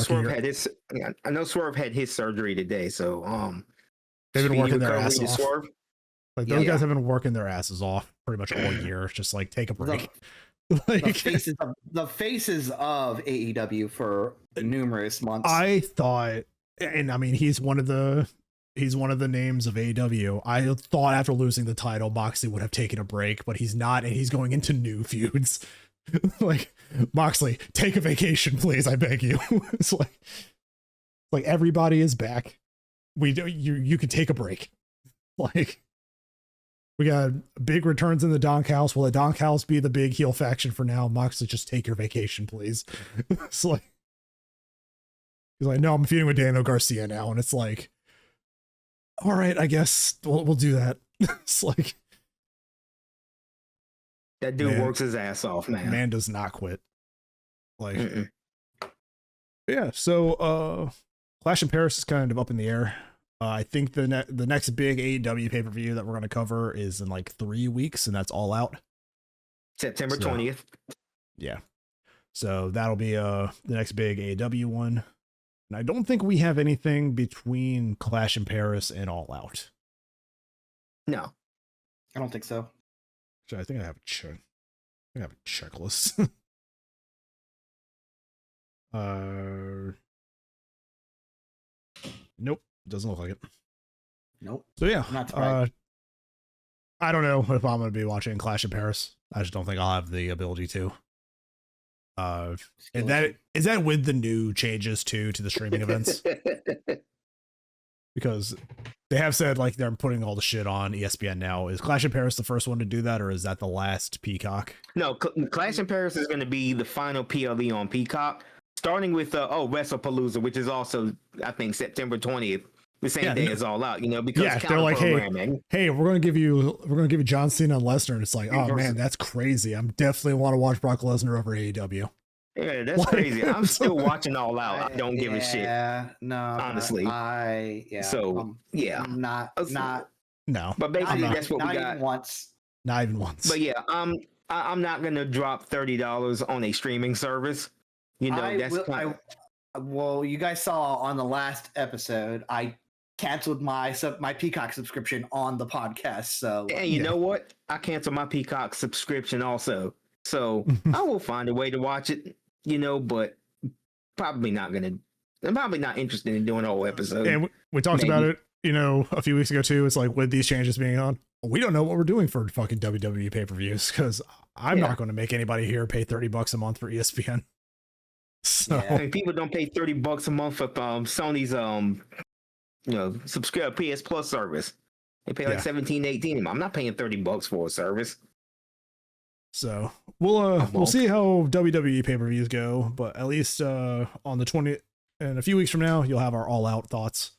Swerve had his surgery today, so they've been working their ass off. Swerve. Like those guys have been working their asses off pretty much all year. It's just like, take a break. Like, the faces of AEW for numerous months. I thought, and I mean, he's one of the names of AEW. I thought after losing the title, Moxley would have taken a break, but he's not, and he's going into new feuds. Like, Moxley, take a vacation, please. I beg you. It's like everybody is back. You can take a break. Like, we got big returns in the Donk House. Will the Donk House be the big heel faction for now? Moxley, just take your vacation, please. It's like, he's like, no, I'm feuding with Daniel Garcia now, and it's like, all right, I guess we'll do that. It's like, that dude works his ass off, man. Man does not quit. Like, yeah. So, Clash in Paris is kind of up in the air. I think the next big AEW pay-per-view that we're going to cover is in like 3 weeks, and that's All Out. September 20th. Yeah. So that'll be the next big AEW one. And I don't think we have anything between Clash in Paris and All Out. No. I don't think so. So I think I have a checklist. Nope. Doesn't look like it. Nope. So yeah, Not right. I don't know if I'm going to be watching Clash in Paris. I just don't think I'll have the ability to. And that is that with the new changes to the streaming events, because they have said like they're putting all the shit on ESPN now. Is Clash in Paris the first one to do that, or is that the last Peacock? No, Clash in Paris is going to be the final PLE on Peacock, starting with WrestlePalooza, which is also I think September 20th. The same day as All Out, you know, because they're like, hey, we're gonna give you John Cena and Lesnar, and it's like, oh man, that's crazy. I'm definitely want to watch Brock Lesnar over AEW. Yeah, that's crazy. I'm still watching All Out. I don't give a shit. Yeah, no, honestly. I'm not. No, but basically that's what we got. Not even once. But yeah, I'm not gonna drop $30 on a streaming service. You know, well, you guys saw on the last episode, I canceled my Peacock subscription on the podcast. So, and you know what? I canceled my Peacock subscription also. So I will find a way to watch it, you know, but I'm probably not interested in doing a whole episode. And we talked about it, you know, a few weeks ago too. It's like, with these changes being on, we don't know what we're doing for fucking WWE pay-per-views, because I'm not going to make anybody here pay $30 a month for ESPN. So I mean, people don't pay $30 a month for Sony's subscribe PS Plus service. They pay like $17-18. I'm not paying $30 for a service. So we'll see how WWE pay-per-views go, but at least on the 20th, in a few weeks from now, you'll have our All Out thoughts.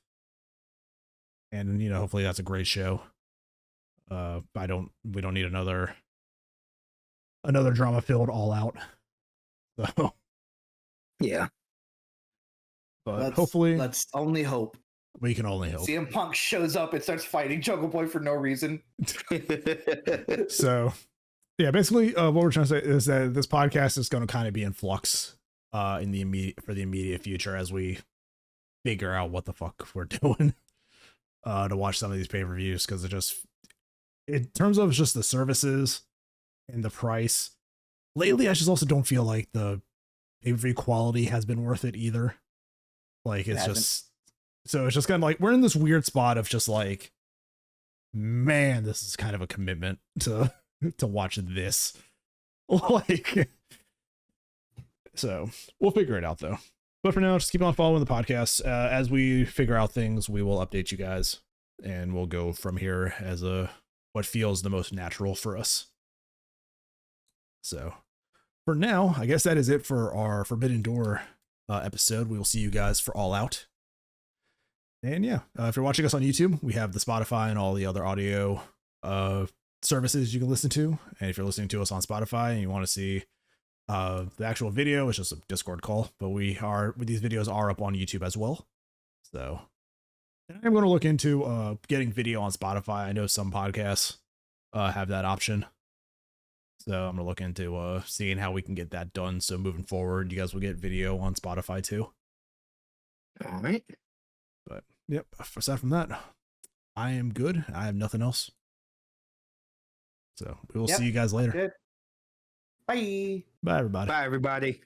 And you know, hopefully that's a great show. We don't need another drama-filled All Out. So yeah. But hopefully, let's only hope. We can only hope. CM Punk shows up and starts fighting Jungle Boy for no reason. So, yeah, basically, what we're trying to say is that this podcast is going to kind of be in flux for the immediate future as we figure out what the fuck we're doing to watch some of these pay-per-views, because in terms of just the services and the price, lately I just also don't feel like the pay-per-view quality has been worth it either. Like, it's just kind of like, we're in this weird spot of just like, man, this is kind of a commitment to watch this. Like, so we'll figure it out though. But for now, just keep on following the podcast. As we figure out things, we will update you guys, and we'll go from here as what feels the most natural for us. So for now, I guess that is it for our Forbidden Door episode. We will see you guys for All Out. And yeah, if you're watching us on YouTube, we have the Spotify and all the other audio services you can listen to. And if you're listening to us on Spotify and you want to see the actual video, it's just a Discord call. But these videos are up on YouTube as well. So I'm going to look into getting video on Spotify. I know some podcasts have that option. So I'm going to look into seeing how we can get that done. So moving forward, you guys will get video on Spotify too. All right. But yep, aside from that, I am good. I have nothing else. So we will see you guys later. Good. Bye. Bye, everybody. Bye, everybody.